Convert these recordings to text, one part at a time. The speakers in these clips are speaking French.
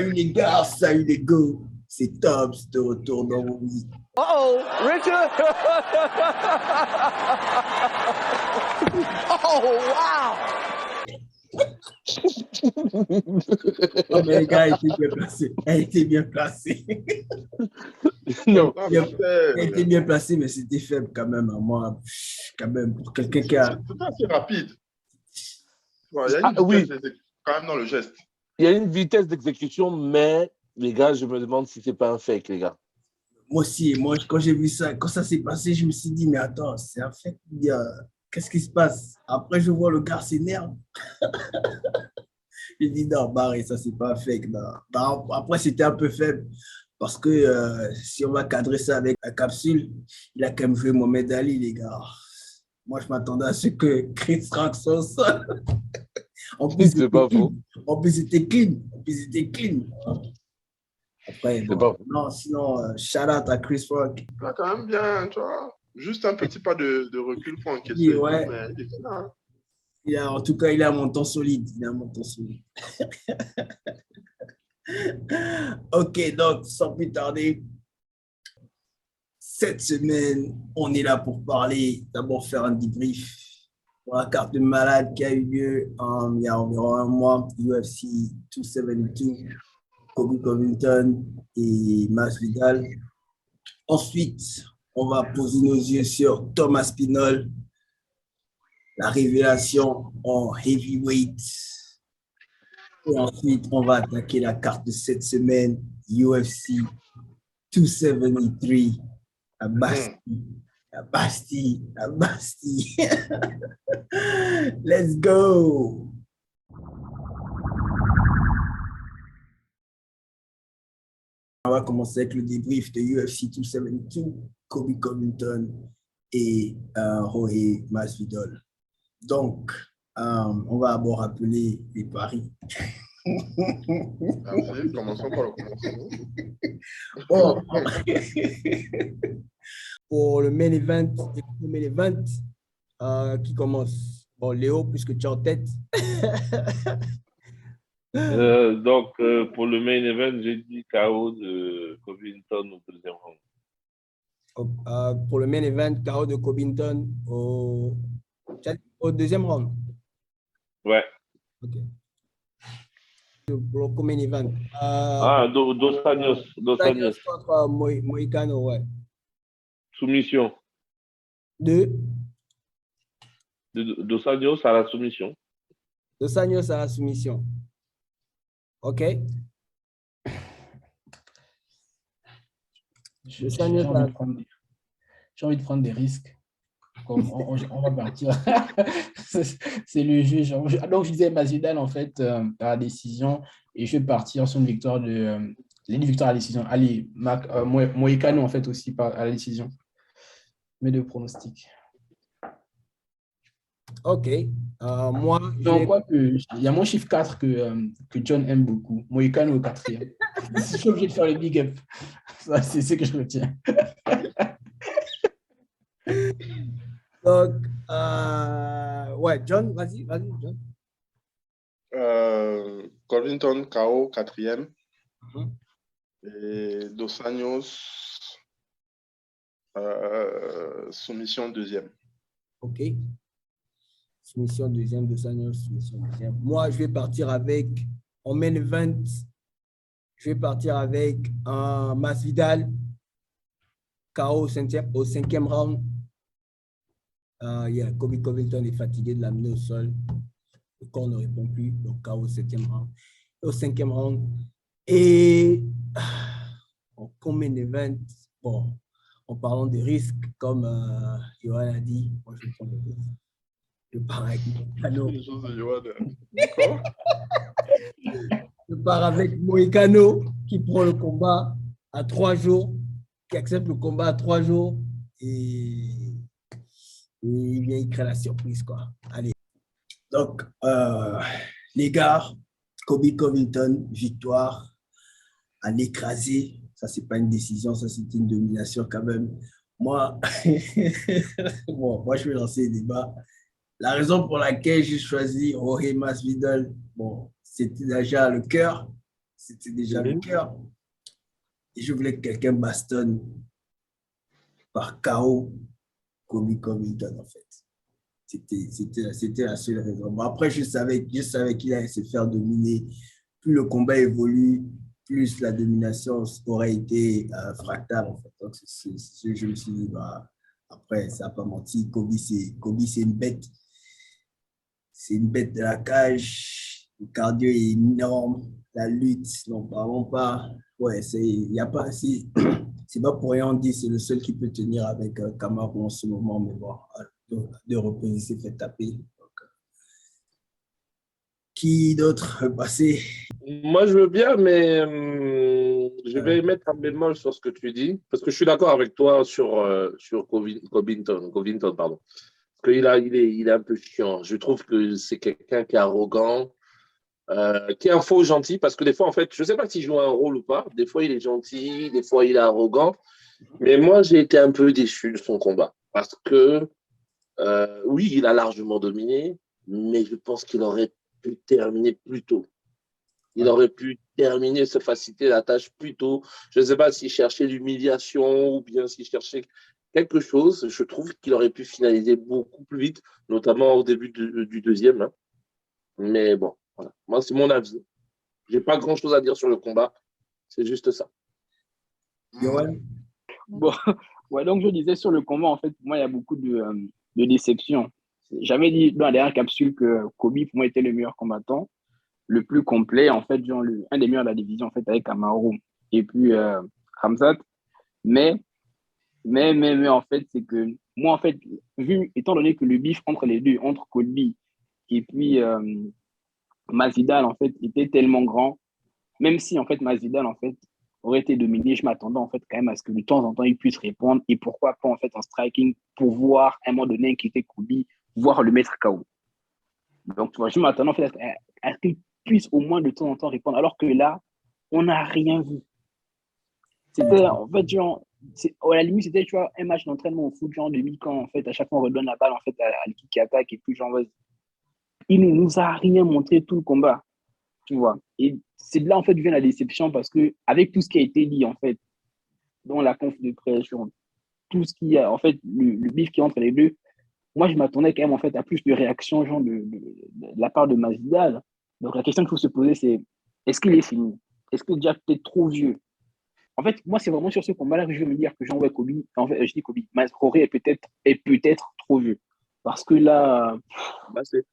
Salut les gars, salut les go. C'est Tops de retour dans mon lit. Uh-oh, Richard! Oh, wow! Oh, mais les gars, elle était bien placée. Elle était bien placée. Non. Elle était bien placée, mais c'était faible quand même à moi. Quand même, pour quelqu'un qui a... C'est assez rapide. Ouais, il y a une vitesse quand même dans le geste. Il y a une vitesse d'exécution, mais les gars, je me demande si c'est pas un fake, les gars. Moi aussi, quand j'ai vu ça, quand ça s'est passé, je me suis dit, mais attends, c'est un fake. Qu'est-ce qui se passe? Après, je vois le gars s'énerve. J'ai dit, non, barré, ça, c'est pas un fake. Non. Bah, après, c'était un peu faible. Parce que si on va cadrer ça avec la capsule, il a quand même joué Mohamed Ali, les gars. Moi, je m'attendais à ce que Chris Rock soit au sol. En plus, c'est pas faux. En plus, c'était clean. Après, bon, non, sinon, shout out à Chris Rock. Il a quand même bien, tu vois. Juste un petit pas de recul pour encaisser. Ouais. Mais il est là. En tout cas, il a un montant solide. Ok, donc, sans plus tarder, cette semaine, on est là pour parler, d'abord faire un débrief pour la carte de malade qui a eu lieu il y a environ un mois, UFC 272, Colby Covington et Masvidal. Ensuite, on va poser nos yeux sur Thomas Pinol, la révélation en heavyweight. Et ensuite, on va attaquer la carte de cette semaine, UFC 273, à Bastille. Let's go! On va commencer avec le débrief de UFC 272, Colby Covington et Jorge Masvidal. Donc, on va d'abord rappeler les paris. Merci, commençons par le commencement. Pour le main event, qui commence? Bon, Léo, puisque tu es en tête. Donc, pour le main event, j'ai dit KO de Covington au deuxième round. Pour le main event, KO de Covington au deuxième round. Ouais. Ok. Pour le main event. Dos Anjos contre Moïcano, ouais. Soumission. Dos Anjos à la soumission. Dos Anjos à la soumission. OK. J'ai envie de prendre des risques. Comme on va partir. C'est le juge. Donc, je disais Masvidal, en fait, par la décision, et je vais partir sur une victoire une victoire à la décision. Allez, Moïcano, en fait, aussi à la décision. Mes deux pronostics. OK. Moi, il y a mon chiffre 4 que John aime beaucoup. Moïcano au 4e. Je suis obligé de faire le big up. Ça, c'est ce que je retiens. Donc, ouais, John, vas-y, John. Covington, KO, 4e. Et Dos Anjos, soumission, 2e. OK. Soumission, 2e, Dos Anjos, soumission, 2e. Moi, je vais partir en main event, je vais partir avec Masvidal, KO au 5e round. Colby Covington est fatigué de l'amener au sol. Le corps ne répond plus, donc KO au 7e round. Au 5e round. Et en main event, bon, en parlant de risques, comme Johan a dit, moi je prends le risque. Je pars avec Moïcano. Je pars avec Moïcano qui prend le combat à 3 jours, qui accepte le combat à 3 jours et il crée la surprise, quoi. Allez. Donc, les gars, Colby Covington, victoire, à l'écraser. Ça, c'est pas une décision, ça, c'est une domination quand même. Moi, moi, je vais lancer le débat. La raison pour laquelle j'ai choisi Jorge Masvidal, bon, c'était déjà le cœur. c'était déjà le cœur. Et je voulais que quelqu'un bastonne par KO Kobe Covington, en fait. C'était la seule raison. Bon, après, je savais qu'il allait se faire dominer. Plus le combat évolue, plus la domination aurait été fractale, en fait. Donc, je me suis dit, bah, après, ça n'a pas menti. Kobe, c'est une bête. C'est une bête de la cage. Le cardio est énorme. La lutte, non, vraiment pas. Ouais, y a pas, c'est pas pour rien, on dit c'est le seul qui peut tenir avec Kamaru en ce moment, mais bon, deux reprises, il s'est fait taper. Donc, qui d'autre peut passer? Moi, je veux bien, mais je vais mettre un bémol sur ce que tu dis, parce que je suis d'accord avec toi sur Covington, pardon. Parce qu'il est un peu chiant. Je trouve que c'est quelqu'un qui est arrogant, qui est un faux gentil, parce que des fois, en fait, je ne sais pas s'il joue un rôle ou pas. Des fois, il est gentil, des fois, il est arrogant. Mais moi, j'ai été un peu déçu de son combat, parce que, oui, il a largement dominé, mais je pense qu'il aurait pu terminer plus tôt. Il aurait pu terminer, se faciliter la tâche plus tôt. Je ne sais pas s'il cherchait l'humiliation ou bien s'il cherchait quelque chose. Je trouve qu'il aurait pu finaliser beaucoup plus vite, notamment au début du deuxième. Hein. Mais bon, voilà. Moi, c'est mon avis. Je n'ai pas grand-chose à dire sur le combat. C'est juste ça. Yoann? Bon, ouais, donc je disais sur le combat, en fait, pour moi, il y a beaucoup de déceptions. J'avais dit dans la dernière capsule que Kobe, pour moi, était le meilleur combattant, le plus complet, en fait, genre un des meilleurs de la division, en fait, avec Kamaru et puis Khamzat. Mais, en fait, c'est que moi, en fait, étant donné que le bif entre les deux, entre Colby et puis Masvidal, en fait, était tellement grand, même si, en fait, Masvidal, en fait, aurait été dominé, je m'attendais, en fait, quand même à ce que de temps en temps, il puisse répondre et pourquoi pas, en fait, en striking, pour voir, à un moment donné, inquiéter Colby, voir le mettre KO. Donc, tu vois, je m'attendais, en fait, à ce qu'il puisse au moins de temps en temps répondre, alors que là, on n'a rien vu. C'était, en fait, genre, à la limite, c'était, tu vois, un match d'entraînement au foot, genre, demi-camp, en fait, à chaque fois, on redonne la balle, en fait, à l'équipe qui attaque, et puis, genre, il ne nous a rien montré tout le combat, tu vois. Et c'est de là, en fait, vient la déception, parce que, avec tout ce qui a été dit, en fait, dans la conf de presse, tout ce qui a, en fait, le bif qui est entre les deux, moi, je m'attendais quand même, en fait, à plus de réactions, genre, de la part de Masvidal. Donc, la question qu'il faut se poser, c'est, est-ce qu'il est fini? Est-ce qu'il est déjà peut-être trop vieux? En fait, moi, c'est vraiment sur ce combat-là que je veux me dire que j'envoie Kobe. En fait, je dis Kobe. Corey est peut-être trop vieux. Parce que là,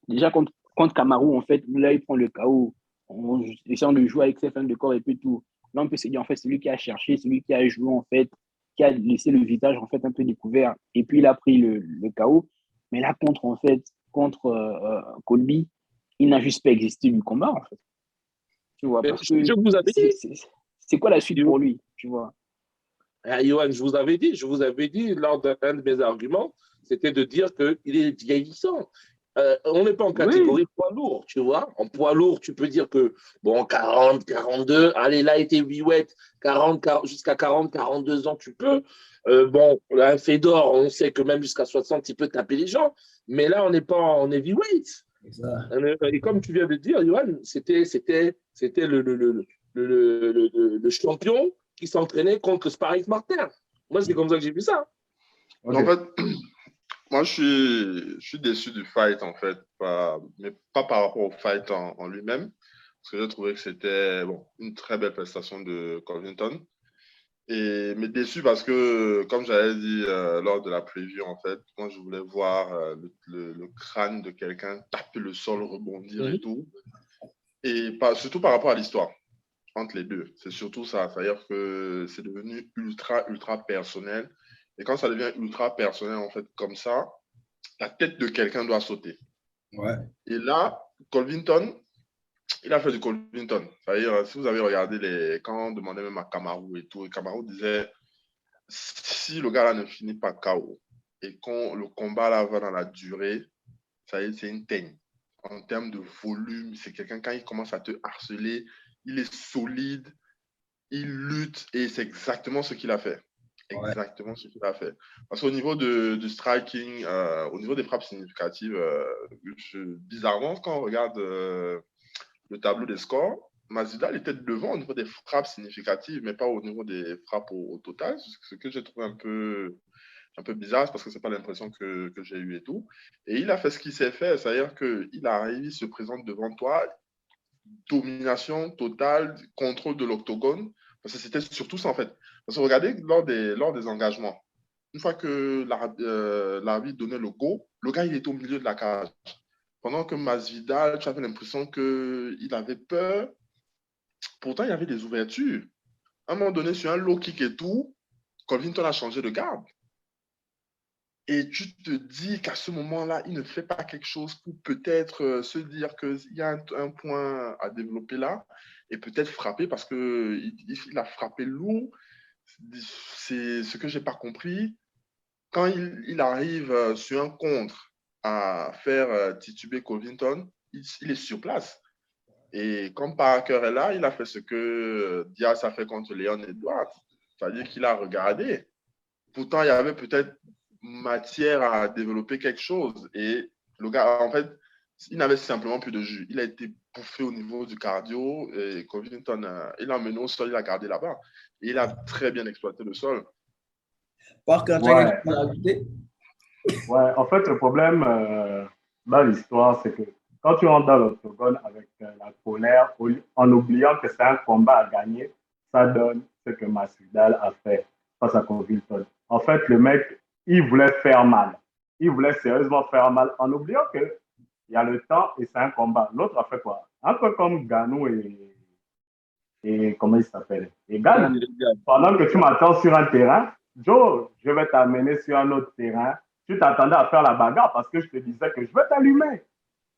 déjà contre Kamaru, en fait, là, il prend le KO. On essaie de jouer avec ses fins de corps et puis tout. Là, on peut se dire, en fait, c'est lui qui a cherché, c'est lui qui a joué, en fait, qui a laissé le visage, en fait, un peu découvert. Et puis, il a pris le KO. Mais là, contre Colby, il n'a juste pas existé du combat, en fait. Tu vois, Mais parce que je vous avais dit, c'est quoi la suite pour lui, tu vois? Johan, je vous avais dit lors d'un de mes arguments, c'était de dire qu'il est vieillissant. On n'est pas en catégorie poids lourd, tu vois. En poids lourd, tu peux dire que, bon, 40, 42, allez, là, il était heavyweight, 40, jusqu'à 40, 42 ans, tu peux. Bon, un Fedor, on sait que même jusqu'à 60, il peut taper les gens. Mais là, on n'est pas en heavyweight. Et comme tu viens de dire, Johan, c'était le champion qui s'entraînait contre Sparring Martin. Moi, c'est comme ça que j'ai vu ça. Okay. En fait, moi, je suis déçu du fight, en fait, mais pas par rapport au fight en lui-même, parce que j'ai trouvé que c'était une très belle prestation de Covington. Mais déçu parce que, comme j'avais dit lors de la preview, en fait, moi, je voulais voir le crâne de quelqu'un taper le sol, rebondir et tout. Et surtout par rapport à l'histoire entre les deux. C'est surtout ça. C'est-à-dire que c'est devenu ultra, ultra personnel. Et quand ça devient ultra personnel, en fait, comme ça, la tête de quelqu'un doit sauter. Ouais. Et là, Covington, il a fait du Covington. C'est-à-dire, si vous avez regardé quand on demandait même à Kamaru et tout, et Kamaru disait, si le gars-là ne finit pas KO et quand le combat là va dans la durée, ça y est, c'est une teigne. En termes de volume, c'est quelqu'un, quand il commence à te harceler, il est solide, il lutte et c'est exactement ce qu'il a fait. Exactement ce qu'il a fait. Parce qu'au niveau du striking, au niveau des frappes significatives, bizarrement, quand on regarde le tableau des scores, Masvidal était devant au niveau des frappes significatives, mais pas au niveau des frappes au total. Ce que j'ai trouvé un peu bizarre, parce que c'est pas l'impression que j'ai eu et tout. Et il a fait ce qu'il s'est fait, c'est-à-dire qu'il arrive, il se présente devant toi, domination totale, contrôle de l'octogone, parce que c'était surtout ça en fait. Parce que regardez, lors des engagements, une fois que l'arbitre donnait le go, le gars il était au milieu de la cage. Pendant que Masvidal, tu avais l'impression qu'il avait peur. Pourtant, il y avait des ouvertures. À un moment donné, sur un low kick et tout, Covington a changé de garde. Et tu te dis qu'à ce moment-là, il ne fait pas quelque chose pour peut-être se dire qu'il y a un point à développer là et peut-être frapper parce qu'il a frappé lourd. C'est ce que je n'ai pas compris. Quand il arrive sur un contre à faire tituber Covington, il est sur place. Et quand Parker est là, il a fait ce que Diaz a fait contre Leon Edwards. C'est-à-dire qu'il a regardé. Pourtant, il y avait peut-être matière à développer quelque chose. Et le gars, en fait, il n'avait simplement plus de jus. Il a été bouffé au niveau du cardio. Et Covington, il a mené au sol, il a gardé là-bas. Et il a très bien exploité le sol. Parker, tu as quelque chose à ajouter? Ouais, en fait, le problème dans l'histoire, c'est que quand tu rentres dans l'octogone avec la colère, en oubliant que c'est un combat à gagner, ça donne ce que Masvidal a fait face à Covington. En fait, le mec, il voulait faire mal. Il voulait sérieusement faire mal en oubliant qu'il y a le temps et c'est un combat. L'autre a fait quoi? Un peu comme Ganou et comment il s'appelle? Et Ganou. Pendant que tu m'attends sur un terrain, Joe, je vais t'amener sur un autre terrain. Tu t'attendais à faire la bagarre parce que je te disais que je vais t'allumer.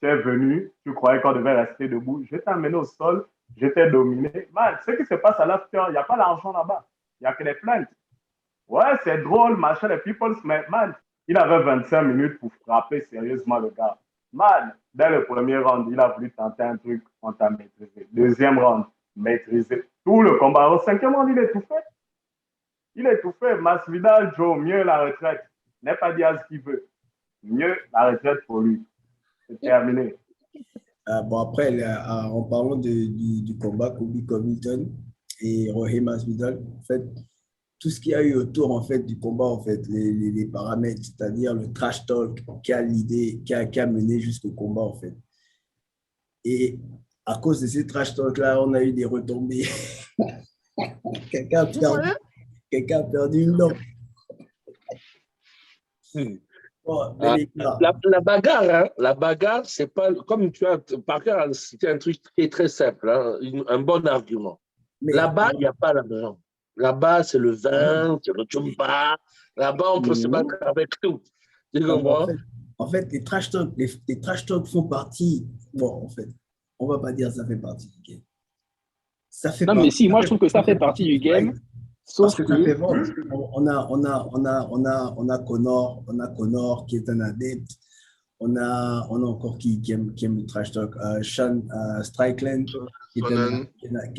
Tu es venu, tu croyais qu'on devait rester debout. Je t'ai amené au sol, je t'ai dominé. Man, ce qui se passe à l'after, il n'y a pas d'argent là-bas. Il n'y a que des plaintes. Ouais, c'est drôle, machin, les peoples, mais man, il avait 25 minutes pour frapper sérieusement le gars. Man, dès le premier round, il a voulu tenter un truc, on t'a maîtrisé. Deuxième round, maîtrisé. Tout le combat. Au cinquième round, il est tout fait. Il est tout fait. Masvidal, Joe, mieux la retraite. N'est pas Diaz qui veut. Mieux la retraite pour lui. C'est terminé. Bon, après, là, en parlant du combat Kobe Covington et Jorge Masvidal, en fait, tout ce qu'il y a eu autour en fait, du combat, en fait, les paramètres, c'est-à-dire le trash talk qui a l'idée, qui a mené jusqu'au combat, en fait. Et à cause de ces trash talk-là, on a eu des retombées. Quelqu'un a perdu une dent. Bon, La bagarre, c'est pas comme tu as. Parker, c'était un truc très simple, hein, un bon argument. Là-bas, il n'y a pas l'argent. Là-bas, c'est le vin, c'est le chumba. Là-bas, on peut se battre avec tout. Tu comprends? En fait, les trash talk font partie. Bon, en fait, on ne va pas dire que ça fait partie du game. Ça fait mais si, moi, je trouve que ça fait partie du game. Sauf que ça fait vendre. On a Connor qui est un adepte. On a encore qui aime le trash talk. Sean Strickland qui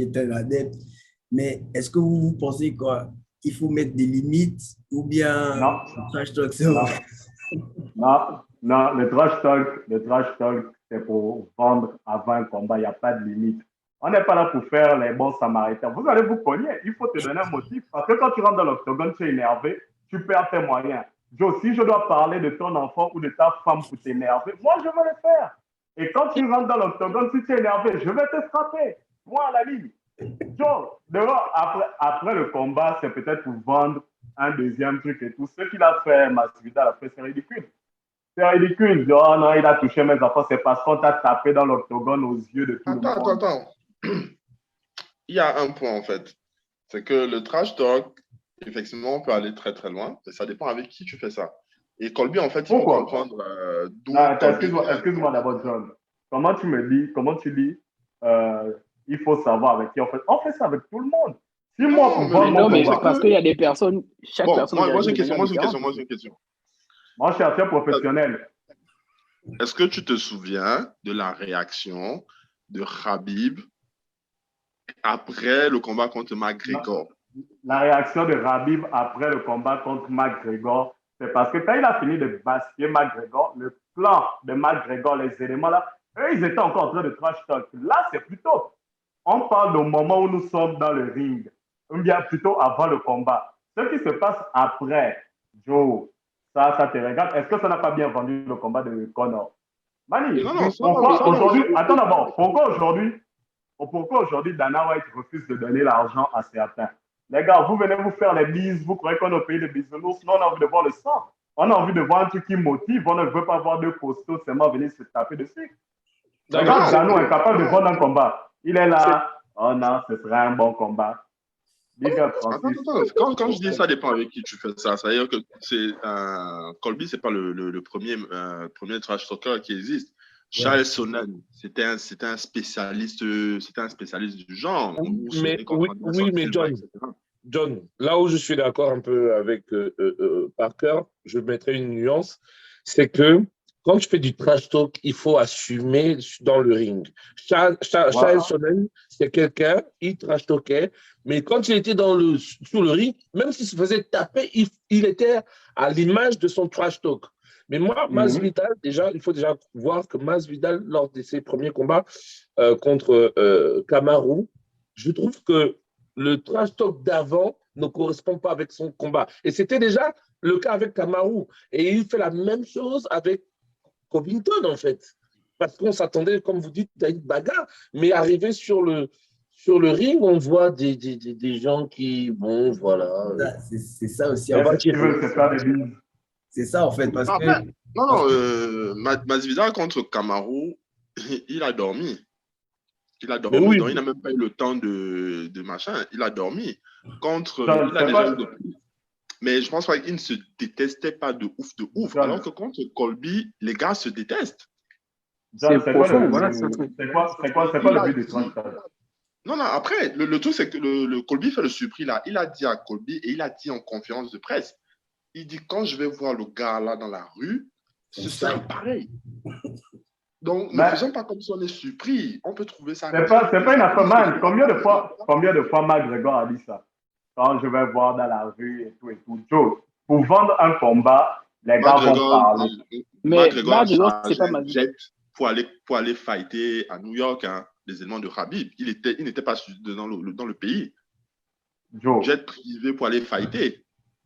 est un adepte. Mais est-ce que vous pensez qu'il faut mettre des limites ou bien le trash talk, c'est vrai? Non, le trash talk, c'est pour vendre avant un combat. Il n'y a pas de limite. On n'est pas là pour faire les bons samaritains. Vous allez vous cogner. Il faut te donner un motif. Parce que quand tu rentres dans l'octogone, tu es énervé, tu perds tes moyens. Joe, si je dois parler de ton enfant ou de ta femme pour t'énerver, moi, je vais le faire. Et quand tu rentres dans l'octogone, si tu es énervé, je vais te frapper. Moi, à la ligne. Joe, après le combat, c'est peut-être pour vendre un deuxième truc et tout. Ce qu'il a fait, Masvidal a fait, c'est ridicule. C'est ridicule. Oh non, il a touché mes enfants. C'est parce qu'on t'a tapé dans l'octogone aux yeux de tout le monde. Attends. Il y a un point, en fait. C'est que le trash talk, effectivement, peut aller très, très loin. Et ça dépend avec qui tu fais ça. Et Colby, en fait, il faut comprendre d'où... Excuse-moi d'abord, John. Comment tu dis il faut savoir avec qui on fait. On fait ça avec tout le monde. Si mais parce qu'il y a des personnes, personne. Moi, j'ai une question. Moi, je suis un professionnel. Est-ce que tu te souviens de la réaction de Khabib après le combat contre McGregor? La réaction de Khabib après le combat contre McGregor, c'est parce que quand il a fini de basquer McGregor, le plan de McGregor, les éléments là, eux, ils étaient encore en train de trash talk. Là, c'est plutôt. on parle au moment où nous sommes dans le ring, ou bien plutôt avant le combat. Ce qui se passe après, Joe, ça te regarde. Est-ce que ça n'a pas bien vendu le combat de Conor? Mani, Non, non, pourquoi aujourd'hui, attends d'abord, pourquoi aujourd'hui Dana White refuse de donner l'argent à certains? Les gars, vous venez vous faire les bises, vous croyez qu'on est au pays de bisounours? Non, on a envie de voir le sang. On a envie de voir un truc qui motive, on ne veut pas voir deux costauds seulement venir se taper dessus. Regarde, Dano est capable de vendre un combat. Il est là. Oh non, ce serait un bon combat. Big up, Francis. Quand je dis ça dépend avec qui tu fais ça. Ça veut dire que Colby, c'est pas le premier trash talker qui existe. Charles Sonnen, c'était un spécialiste du genre. Mais John, là où je suis d'accord un peu avec Parker, je mettrai une nuance, c'est que quand tu fais du trash talk, il faut assumer dans le ring. Charles Sonnen, c'est quelqu'un, il trash talkait, mais quand il était sur le ring, même s'il se faisait taper, il était à l'image de son trash talk. Mais moi, Masvidal, il faut déjà voir que Masvidal, lors de ses premiers combats contre Kamaru, je trouve que le trash talk d'avant ne correspond pas avec son combat. Et c'était déjà le cas avec Kamaru. Et il fait la même chose avec Covington, en fait. Parce qu'on s'attendait, comme vous dites, à une bagarre. Mais arrivé sur le ring, on voit des gens qui, bon, voilà. C'est ça aussi. C'est ça, en fait, parce que... Masvidal contre Kamaru, il a dormi. Il a dormi, oui. Donc il n'a même pas eu le temps de machin. Il a dormi. Mais je pense qu'il ne se détestait pas de ouf. Alors que contre Colby, les gars se détestent. C'est quoi le but du trash talk? Non, après, le truc, c'est que le Colby fait le surpris là. Il a dit à Colby et il a dit en conférence de presse, il dit, quand je vais voir le gars là dans la rue, ce sera pareil. Donc, ne faisons pas comme si on est surpris. On peut trouver ça. C'est pas une affaire, man. Combien de fois McGregor a dit ça? Quand je vais voir dans la rue et tout. Joe, pour vendre un combat, les gars vont parler. Mais McGregor, c'est pas mal. Pour aller fighter à New York, hein, les éléments de Khabib. Il n'était pas dans le pays. Joe. Jet privé pour aller fighter.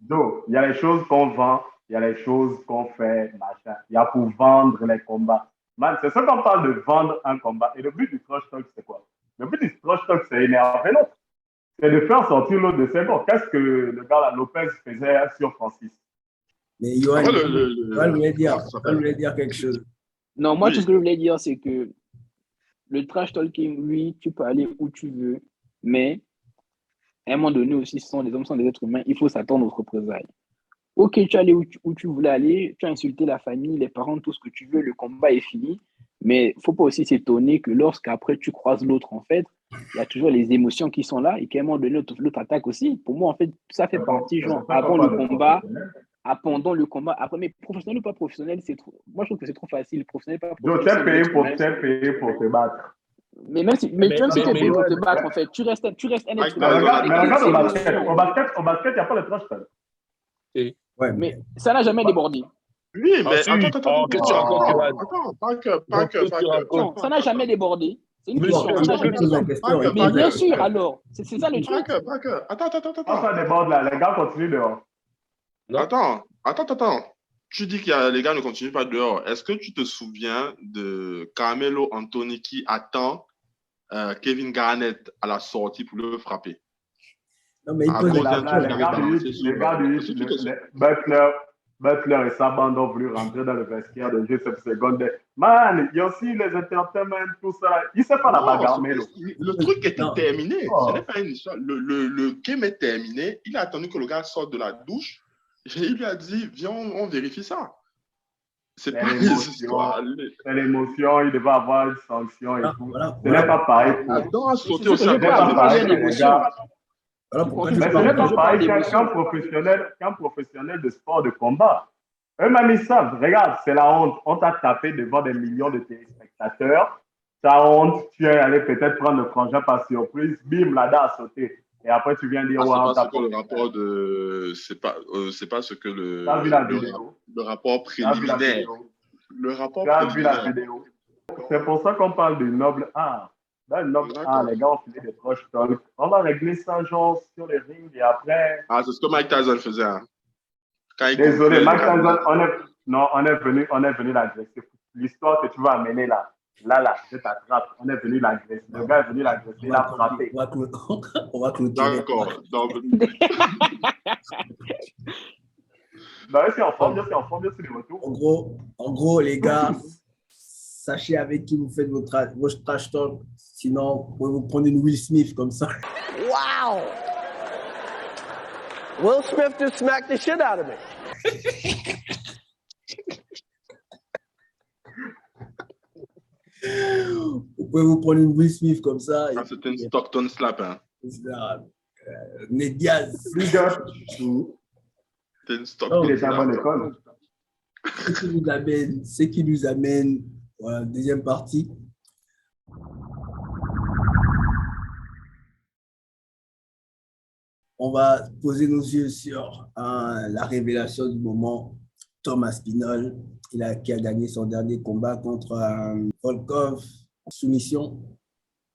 Joe, il y a les choses qu'on vend, il y a les choses qu'on fait, machin. Il y a pour vendre les combats. Man, c'est ça qu'on parle de vendre un combat. Et le but du trash talk, c'est quoi? Le but du trash talk, c'est énerver l'autre. C'est de faire sortir l'autre de ses bords. Qu'est-ce que le gars là, Lopez faisait sur Francis? Mais Yoann, voulait dire quelque chose. Non, moi, tout ce que je voulais dire, c'est que le trash talking, oui, tu peux aller où tu veux, mais à un moment donné aussi, les hommes sont des êtres humains, il faut s'attendre aux représailles. Ok, tu es allé où tu voulais aller, tu as insulté la famille, les parents, tout ce que tu veux, le combat est fini, mais il ne faut pas aussi s'étonner que lorsqu'après tu croises l'autre, en fait, il y a toujours les émotions qui sont là et qu'à un moment donné, l'autre attaque aussi. Pour moi, en fait, ça fait partie, genre, avant le combat, pendant le combat, après, mais professionnel ou pas professionnel, c'est trop. Moi, je trouve que c'est trop facile. Professionnel, pas professionnel. T'es payé pour te battre. Mais même si tu es payé pour te battre, en fait, tu restes un être humain. Mais regarde au basket, il n'y a pas le trash talk. Ouais, mais ça n'a jamais débordé. Oui, mais attends. Ça n'a jamais débordé. C'est une question. Mais bien sûr, alors. C'est ça le truc. Attends. Quand ça déborde là, les gars continuent dehors. Attends. Tu dis que les gars ne continuent pas dehors. Est-ce que tu te souviens de Carmelo Anthony qui attend Kevin Garnett à la sortie pour le frapper? Non, mais il pose les gars Butler et sa bande ont voulu rentrer dans le vestiaire de jeu 7 secondes. Man, il y a aussi les entertainment, tout ça. Il ne sait pas la bagarre, mais le truc était terminé. Ce n'est pas une histoire. Le game est terminé. Il a attendu que le gars sorte de la douche. Et il lui a dit, viens, on vérifie ça. C'est pas l'émotion, il devait avoir une sanction et tout. Ce n'est pas pareil. Sauter au cerveau. Mais ce n'est pas pareil qu'un professionnel de sport de combat. Eux-mêmes, ils savent. Regarde, c'est la honte. On t'a tapé devant des millions de téléspectateurs. Ta honte, tu es allé peut-être prendre le frangin par surprise. Bim, là-dedans a sauté. Et après, tu viens dire, c'est pas ce que le rapport préliminaire. Tu as vu la vidéo. C'est pour ça qu'on parle du noble art. Dans le knock D'accord. les gars ont filé des trash talk. On va régler ça, genre, sur les rings et après. Ah, c'est ce que Mike Tyson faisait. Hein. Quand il Désolé, gonflait, Mike Tyson, on est venu l'agresser. L'histoire que tu vas amener là, je t'attrape. On est venu l'agresser. Le gars est venu l'agresser, il a frappé. On va clôturer. D'accord. Donc, Bah, c'est en forme, c'est en forme, c'est de retour. En gros, les gars, sachez avec qui vous faites votre trash talk. Sinon, vous pouvez vous prendre une Will Smith comme ça. Wow. Will Smith just smacked the shit out of me. Vous pouvez vous prendre une Will Smith comme ça. ah, c'était une Stockton slap. Hein. Ned Diaz. Big up. C'était une Stockton Il est slap. à bonne école. Ce qui nous amène à la deuxième partie. On va poser nos yeux sur la révélation du moment, Tom Aspinall, qui a gagné son dernier combat contre Volkov, soumission,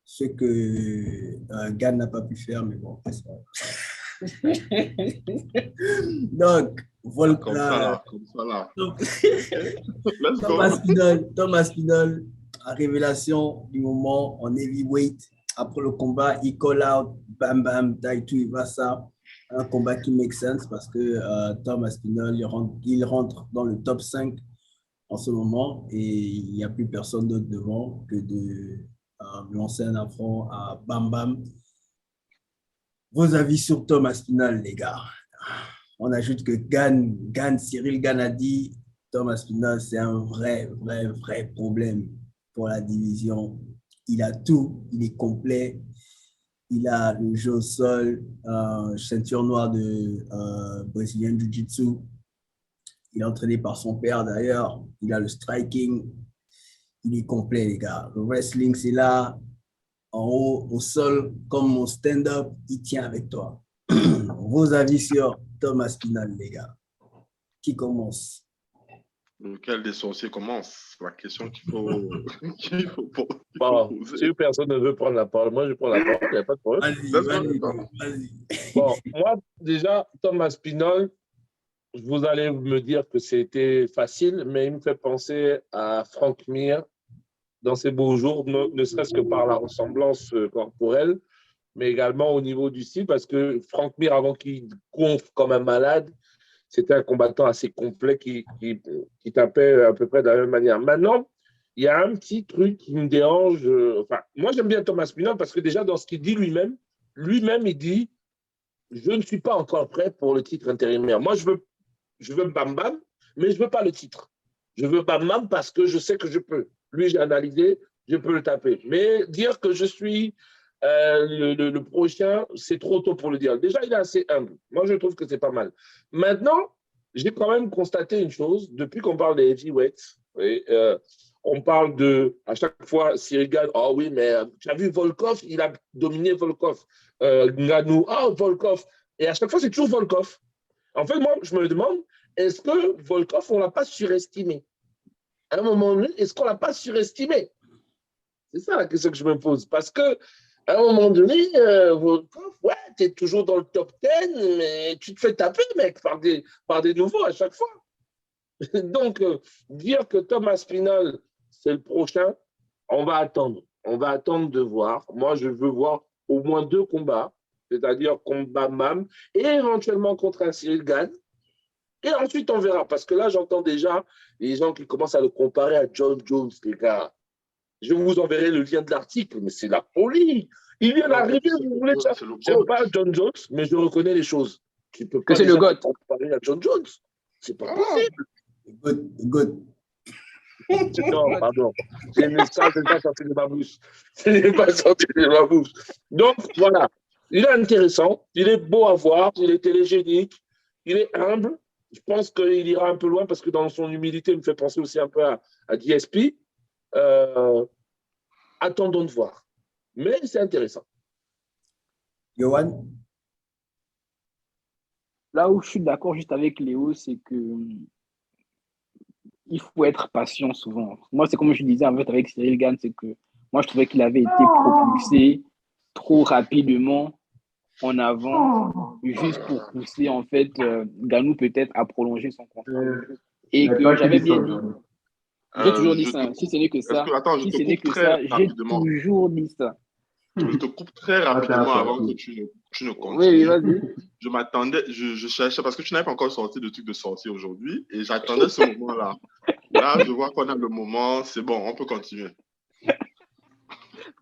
ce que Gann n'a pas pu faire, mais bon, c'est pas. Donc, Volkov. Comme ça là. Tom Aspinall, révélation du moment en heavyweight. Après le combat, il call out, bam bam, Taitu Ivasa. Un combat qui make sense parce que Tom Aspinall, il rentre dans le top 5 en ce moment et il n'y a plus personne d'autre devant que de lancer un affront à Bam Bam. Vos avis sur Tom Aspinall, les gars? On ajoute que Cyril Gann a dit Tom Aspinall, c'est un vrai problème pour la division. Il a tout, il est complet. Il a le jeu au sol, ceinture noire de Brésilien Jiu-Jitsu. Il est entraîné par son père d'ailleurs. Il a le striking. Il est complet, les gars. Le wrestling, c'est là. En haut, au sol, comme mon stand-up, il tient avec toi. Vos avis sur Tom Aspinall, les gars? Qui commence? Lequel des sorciers commence? La question qu'il faut, poser. Si personne ne veut prendre la parole, moi je prends la parole, il n'y a pas de problème. Vas-y. Bon, moi déjà, Tom Aspinall, vous allez me dire que c'était facile, mais il me fait penser à Frank Mir dans ses beaux jours, ne serait-ce que par la ressemblance corporelle, mais également au niveau du style, parce que Frank Mir, avant qu'il gonfle comme un malade, c'était un combattant assez complet qui tapait à peu près de la même manière. Maintenant, il y a un petit truc qui me dérange. Moi, j'aime bien Thomas Aspinall parce que déjà, dans ce qu'il dit lui-même, il dit « Je ne suis pas encore prêt pour le titre intérimaire. Moi, je veux Bam Bam, mais je ne veux pas le titre. Je veux Bam Bam parce que je sais que je peux. Lui, j'ai analysé, je peux le taper. Mais dire que je suis le prochain, c'est trop tôt pour le dire. Déjà, il est assez humble. Moi, je trouve que c'est pas mal. Maintenant, j'ai quand même constaté une chose. Depuis qu'on parle des heavyweights, on parle à chaque fois, Cyril Gann, oh oui, mais tu as vu Volkov, il a dominé Volkov. Ngannou, Volkov. Et à chaque fois, c'est toujours Volkov. En fait, moi, je me demande, est-ce que Volkov, on ne l'a pas surestimé? À un moment donné, est-ce qu'on ne l'a pas surestimé? C'est ça la question que je me pose. Parce que à un moment donné, Volkov, ouais, tu es toujours dans le top 10, mais tu te fais taper, mec, par des nouveaux à chaque fois. Donc, dire que Tom Aspinall, c'est le prochain, on va attendre. On va attendre de voir. Moi, je veux voir au moins 2 combats, c'est-à-dire contre Bam Bam et éventuellement contre un Cyril Gann. Et ensuite, on verra. Parce que là, j'entends déjà les gens qui commencent à le comparer à John Jones, les gars. Je vous enverrai le lien de l'article, mais c'est la folie. Il vient d'arriver, vous voulez ça. Je n'aime pas John Jones, mais je reconnais les choses. Tu ne peux pas le comparer à John Jones. C'est pas possible. Good. Non, pardon. Ça n'est pas sorti de ma bouche. Ce n'est pas sorti de ma bouche. Donc, voilà. Il est intéressant. Il est beau à voir. Il est télégénique. Il est humble. Je pense qu'il ira un peu loin parce que dans son humilité, il me fait penser aussi un peu à DSP. Attendons de voir. Mais c'est intéressant. Yohan? Là où je suis d'accord juste avec Léo, c'est que il faut être patient souvent. Moi, c'est comme je disais en fait avec Cyril Gann, c'est que Moi, je trouvais qu'il avait été propulsé trop rapidement en avant, juste pour pousser, en fait, Ganou peut-être à prolonger son contrat. Et C'est que toi qui j'avais dis ça bien dit, aujourd'hui. j'ai toujours dit Je te ça. Si coupe. ce n'est que Est-ce ça, que, attends, je si te ce n'est coupe que très ça, j'ai rapidement. toujours dit ça. Je te coupe très Ah, c'est un rapidement avant que sorti. tu ne Oui, oui, continues. vas-y. Je m'attendais, je cherchais, parce que tu n'avais pas encore sorti de truc de sortie aujourd'hui, et j'attendais ce moment-là. Là, je vois qu'on a le moment, c'est bon, on peut continuer.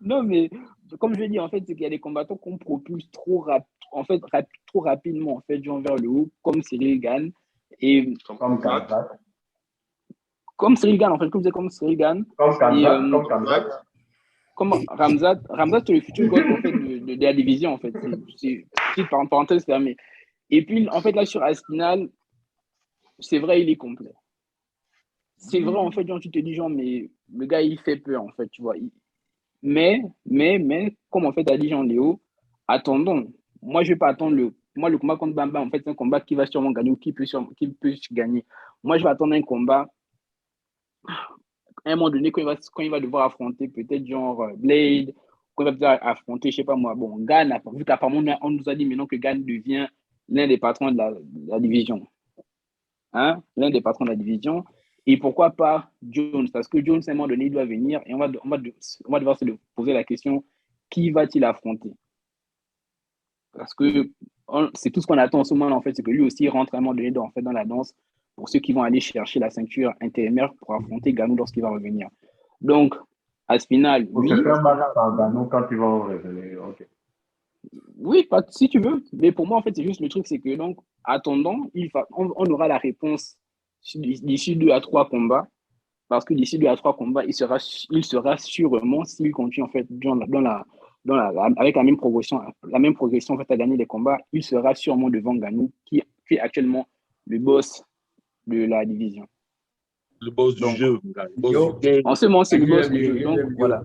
Non, mais comme je l'ai dit, en fait, c'est qu'il y a des combattants qu'on propulse trop rapidement, en fait, genre vers le haut, comme Cyril Gane. Et Comme Zat, Kamzat. comme Cyril Gane, en fait, comme Cyril Gane. Comme Et Kamzat. Comme comme Kamzat. Zat. comme Ramzat, c'est le futur GOAT, en fait, de la division, en fait. C'est petite parenthèse fermée. Et puis, en fait, là, sur Aspinal, c'est vrai, il est complet. C'est vrai, en fait, genre, tu te dis, genre, mais le gars, il fait peur, en fait, tu vois. Mais, comme en fait a dit Jean-Léo, attendons. Moi, je ne vais pas attendre le combat contre Bamba, en fait, c'est un combat qui va sûrement gagner ou qui peut gagner. Moi, je vais attendre un combat, à un moment donné, quand il va devoir affronter peut-être genre Blade, quand il va devoir affronter, je ne sais pas moi, bon, Gann, vu qu'apparemment, on nous a dit maintenant que Gann devient l'un des patrons de la division. Hein? L'un des patrons de la division. Et pourquoi pas Jones? Parce que Jones, à un moment donné, il doit venir et on va devoir se poser la question, qui va-t-il affronter? Parce que c'est tout ce qu'on attend en ce moment, en fait, c'est que lui aussi rentre à un moment donné dans la danse pour ceux qui vont aller chercher la ceinture intérimaire pour affronter Ganou lorsqu'il va revenir. Donc, Aspinal, Ok, oui. faire battre par Ganou quand ils vont revenir. Ok. Oui, si tu veux. Mais pour moi, en fait, c'est juste le truc, c'est que donc, attendons, on aura la réponse d'ici 2 à 3 combats. Parce que d'ici 2 à 3 combats, il sera sûrement, s'il continue en fait avec la même progression en fait, à gagner les combats, il sera sûrement devant Ganou, qui est actuellement le boss de la division. Le boss du Donc, jeu, le boss Yo, du game. en ce moment, c'est le boss j'aime du bien, jeu. Donc, j'aime bien. voilà.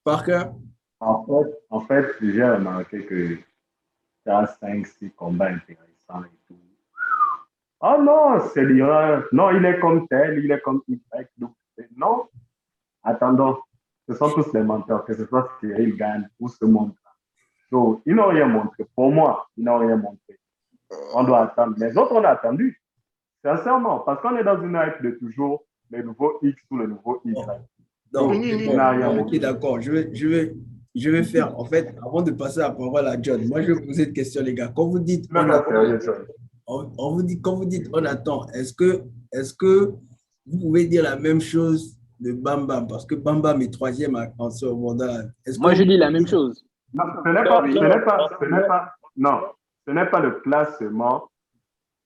Parker, En fait, j'ai remarqué que tu as 5-6 combats intéressants et tout. Oh non, c'est l'erreur. Non, il est comme tel, il est comme Y. Non, attendons. Ce sont tous les menteurs, que ce soit Cyril Gann ou ce monde-là. Donc, ils n'ont rien montré. Pour moi, ils n'ont rien montré. On doit attendre. Les autres, on a attendu. Sincèrement, parce qu'on est dans une hype de toujours les nouveaux X ou les nouveaux Y. non, Donc, c'est il n'a bon. rien Ok, montré. d'accord. Je vais faire, en fait, avant de passer à la parole à John, moi, je vais poser une question, les gars. Quand vous dites Tu vas faire sérieux, ça. quand vous dites on attend, est-ce que vous pouvez dire la même chose de Bam Bam? Parce que Bam Bam est troisième en ce moment-là. Est-ce que Moi, je vous dis la pouvez même dire chose. Non, non, ce n'est pas le classement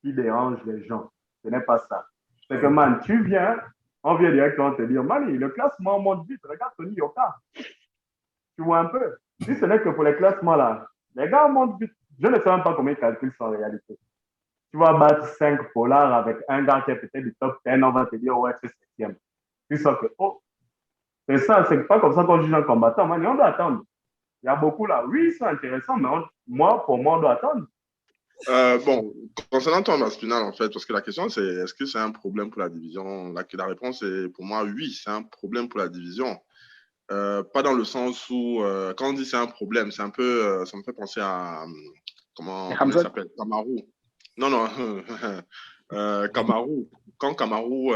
qui dérange les gens. Ce n'est pas ça. C'est que, man, tu viens, on vient directement te dire, Mani, le classement monte vite, regarde Tony Yoka. Tu vois un peu. Si ce n'est que pour les classements là, les gars montent vite. Je ne sais même pas combien ils calculent en réalité. Tu vas battre 5 polars avec un gars qui est peut-être du top 10, on va te dire, ouais, c'est septième. Tu sens que, oh, c'est ça, c'est pas comme ça qu'on juge un combattant, man, on doit attendre. Il y a beaucoup là. Oui, c'est intéressant, mais pour moi, on doit attendre. Bon, concernant ton Aspinal, en fait, parce que la question, c'est est-ce que c'est un problème pour la division? La réponse est pour moi oui, c'est un problème pour la division. Pas dans le sens où, quand on dit c'est un problème, c'est un peu, ça me fait penser à, comment il s'appelle? Kamaru. Non, non, Kamaru. Quand Kamaru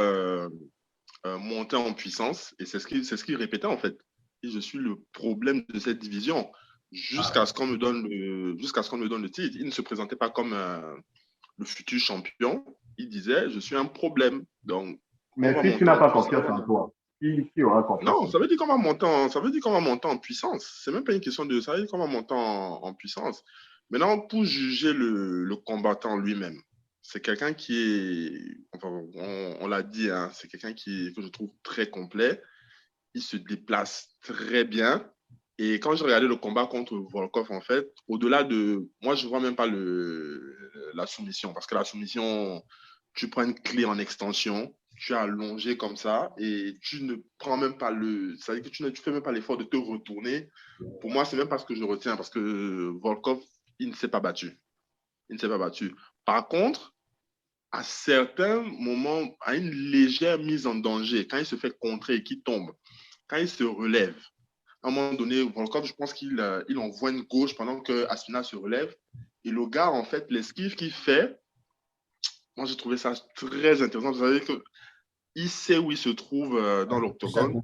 montait en puissance, et c'est ce qu'il répétait en fait. Et je suis le problème de cette division. Jusqu'à ce qu'on me donne le titre. Il ne se présentait pas comme le futur champion. Il disait, je suis un problème. Donc, mais si tu n'as pas confiance en toi, qui aura confiance en non, toi? ça veut dire qu'on va monter en puissance. C'est même pas une question de ça, veut dire qu'on va monter en puissance. Maintenant, pour juger le combattant lui-même, c'est quelqu'un qui est, enfin, on l'a dit, hein, c'est quelqu'un que je trouve très complet. Il se déplace très bien. Et quand je regardais le combat contre Volkov, en fait, au-delà de... Moi, je ne vois même pas la soumission. Parce que la soumission, tu prends une clé en extension, tu es allongé comme ça, et tu ne prends même pas ça veut dire que tu ne fais même pas l'effort de te retourner. Pour moi, c'est même pas ce que je retiens. Parce que Volkov, il ne s'est pas battu. Il ne s'est pas battu. Par contre, à certains moments, à une légère mise en danger, quand il se fait contrer et qu'il tombe, quand il se relève, à un moment donné, Volkov, je pense qu'il envoie une gauche pendant que Aspinall se relève. Et le gars, en fait, l'esquive qu'il fait, moi, j'ai trouvé ça très intéressant. Vous savez qu'il sait où il se trouve dans l'octogone.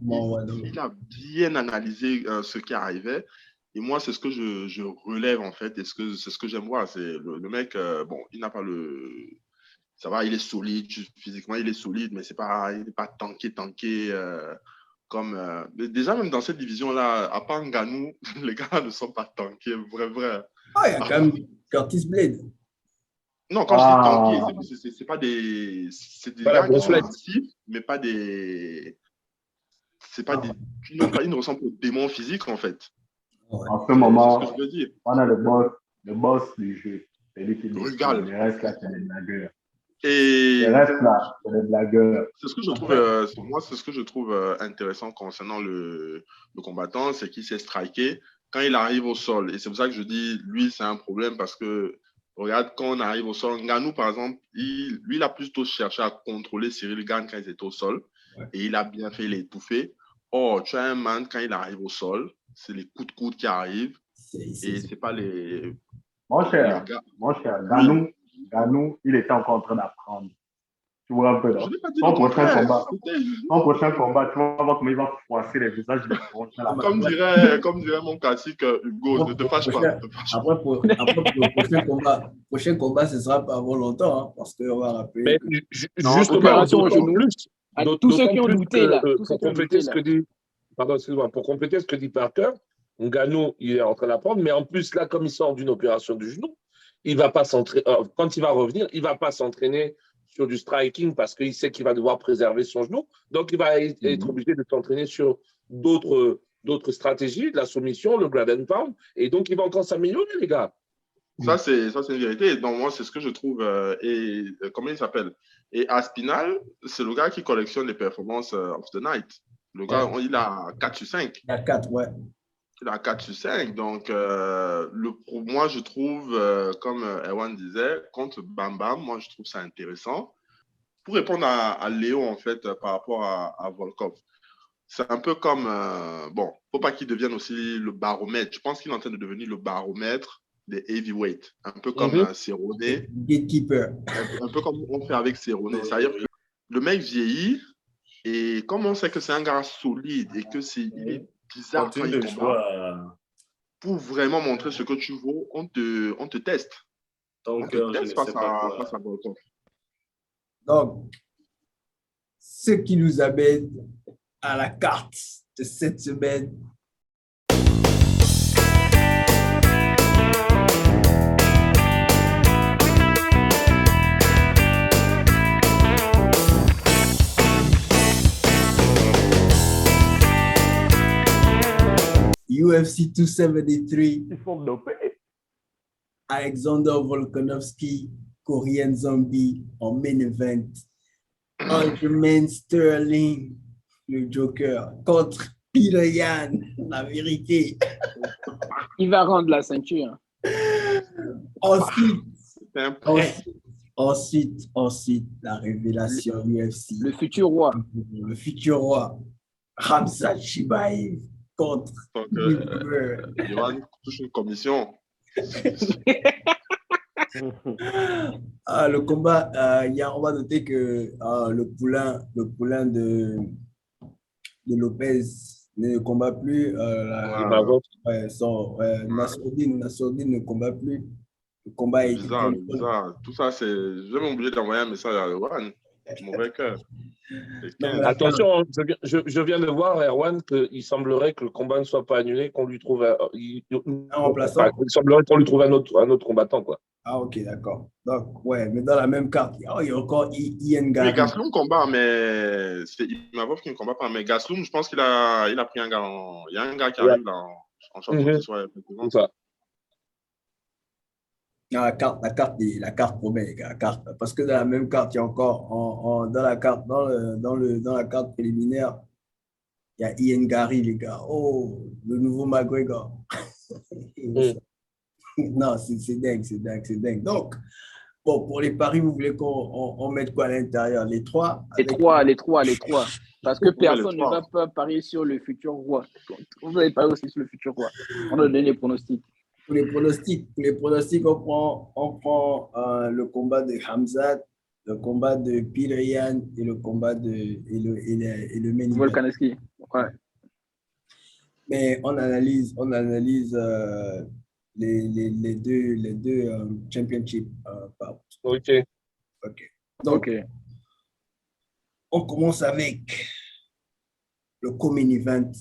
Il a bien analysé ce qui arrivait. Et moi, c'est ce que je relève, en fait. Et c'est ce que j'aime voir. C'est le mec, bon, il n'a pas le... Ça va, il est solide. Physiquement, il est solide, mais il n'est pas tanké comme... déjà, même dans cette division-là, à part Ngannou, les gars ne sont pas tankés. Vrai. Ah, il y a quand même Curtis Blade. Non, quand je dis tanké, c'est pas des... C'est des gars qui sont actifs, mais pas des... C'est pas des... Ils ne ressemblent pas aux démons physiques, en fait. En ce moment, c'est ce que je veux dire. On a le boss du jeu. C'est lui qui dit Regarde. Le reste là, c'est des blagueurs. Et Le reste là, c'est des blagueurs. c'est ce que je trouve, moi, c'est ce que je trouve intéressant concernant le combattant, c'est qu'il s'est striké quand il arrive au sol. Et c'est pour ça que je dis, lui, c'est un problème parce que, regarde, quand on arrive au sol, Ngannou, par exemple, lui, il a plutôt cherché à contrôler Cyril Gane quand ils étaient au sol. Ouais. Et il a bien fait l'étouffer. Or, tu as un man, quand il arrive au sol, c'est les coups de coude qui arrivent. Et c'est pas les... Mon cher, Ngannou, il était encore en train d'apprendre. Tu vois un peu, non? Son prochain combat, tu vas voir comment il va froisser les visages des prochains. Comme dirait mon classique Hugo, ne te fâche pas. Après, pour le prochain combat, ce sera pas avant longtemps, hein, parce qu'on va rappeler. Mais juste opération au genou. Tous ceux qui ont douté, là. Pour compléter ce que dit Parker, Ngannou, il est en train d'apprendre, mais en plus, là, comme il sort d'une opération du genou, il va pas s'entraîner. Quand il va revenir, il ne va pas s'entraîner sur du striking parce qu'il sait qu'il va devoir préserver son genou. Donc, il va être obligé de s'entraîner sur d'autres stratégies, la soumission, le ground and pound. Et donc, il va encore s'améliorer, les gars. Ça, c'est une vérité. Donc, moi, c'est ce que je trouve. Comment il s'appelle? Et Aspinall, c'est le gars qui collectionne les performances of the night. Le gars, il a 4 sur 5. Il a 4, ouais. Il a 4 sur 5. Donc, moi, je trouve, comme Erwan disait, contre Bam Bam, moi, je trouve ça intéressant. Pour répondre à Léo, en fait, par rapport à Volkov, c'est un peu comme, bon, il ne faut pas qu'il devienne aussi le baromètre. Je pense qu'il est en train de devenir le baromètre des heavyweights. Un peu comme Cerrone. Gatekeeper. Un peu comme on fait avec Cerrone. C'est-à-dire que le mec vieillit et comme on sait que c'est un gars solide et que il est bizarre quand il combat, pour vraiment montrer ce que tu vaux, on te teste. Donc, je ne sais pas quoi. Donc, ce qui nous amène à la carte de cette semaine. UFC 273. Ils sont dopés. Alexander Volkanovski, Korean Zombie en main event. Aljamain Sterling, le Joker, contre Peter Yan, la vérité. Il va rendre la ceinture. Ensuite, la révélation UFC. Le futur roi. Le futur roi. Khamzat Chimaev contre Yohan touche une commission. Le combat, on va noter que le poulain de Lopez ne combat plus. Nassourdine ne combat plus. Le combat est bizarre. Tout ça, c'est. Je vais m'oublier d'envoyer un message à Erwan. Mauvais cœur. Attention, je viens de voir, Erwan, qu'il semblerait que le combat ne soit pas annulé, qu'on lui trouve un remplaçant. Il semblerait qu'on lui trouve un autre combattant, quoi. Ah, ok, d'accord. Donc, ouais, mais dans la même carte, il y a encore Ian Gary. Mais Gastelum combat, mais c'est Imavov qui ne combat pas. Mais Gastelum, je pense qu'il a pris un gars. Il y a un gars qui arrive en champion qui soit effectivement ça. La carte promet, les gars, parce que dans la même carte, il y a encore dans la carte préliminaire, il y a Ian Gary, les gars. Oh, le nouveau McGregor. Non, c'est dingue. Donc, bon, pour les paris, vous voulez qu'on mette quoi à l'intérieur? Les trois. Les trois. Parce que Vous pouvez personne ne va l'espoir. pas parier sur le futur roi. Vous allez parier aussi sur le futur roi. On a donné les pronostics. Pour les pronostics, on prend le combat de Hamzat, le combat de Peter Yan et le combat de et le main event. Volkanovski. Ouais. Mais on analyse les deux championships. Ok. Ok. Donc, Ok. on commence avec le co-main event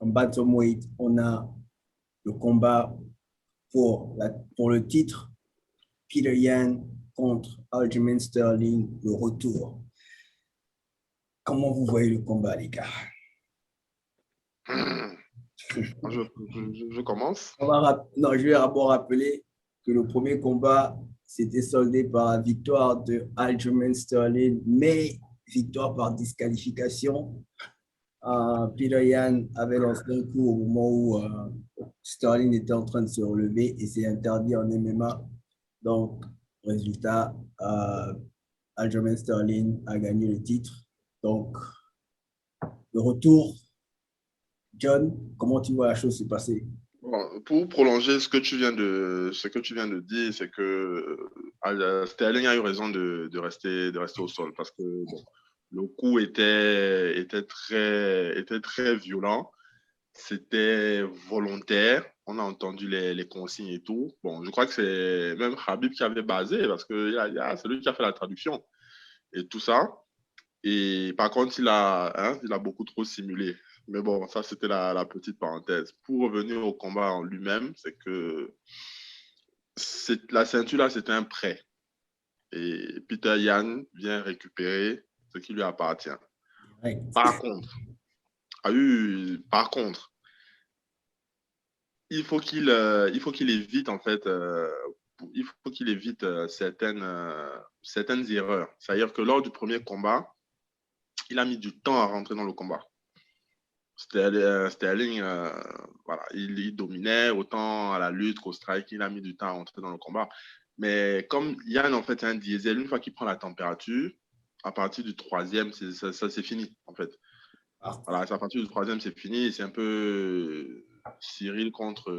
en bantamweight. On a le combat pour le titre, Peter Yan contre Aljamain Sterling, le retour. Comment vous voyez le combat, les gars? Je commence. Non, je vais d'abord rappeler que le premier combat s'était soldé par la victoire de Aljamain Sterling, mais victoire par disqualification. Peter Yan avait lancé un coup au moment où Sterling était en train de se relever et c'est interdit en MMA. Donc, résultat, Aljamain Sterling a gagné le titre. Donc, le retour, John, comment tu vois la chose se passer? Bon, pour prolonger ce que tu viens de dire, c'est que Sterling a eu raison de rester au sol parce que bon, le coup était très violent, c'était volontaire. On a entendu les consignes et tout. Bon, je crois que c'est même Khabib qui avait basé parce que c'est lui qui a fait la traduction et tout ça. Et par contre, il a beaucoup trop simulé. Mais bon, ça, c'était la petite parenthèse. Pour revenir au combat en lui-même, c'est que la ceinture, là, c'était un prêt. Et Peter Yan vient récupérer ce qui lui appartient. Par contre, il faut qu'il évite, en fait, certaines erreurs. C'est-à-dire que lors du premier combat, il a mis du temps à rentrer dans le combat. Sterling, voilà, il dominait autant à la lutte qu'au strike, il a mis du temps à rentrer dans le combat. Mais comme Yann, en fait, c'est un diesel, une fois qu'il prend la température, à partir du troisième, ça c'est fini, en fait. Voilà, à partir du troisième, c'est fini. C'est un peu Cyril contre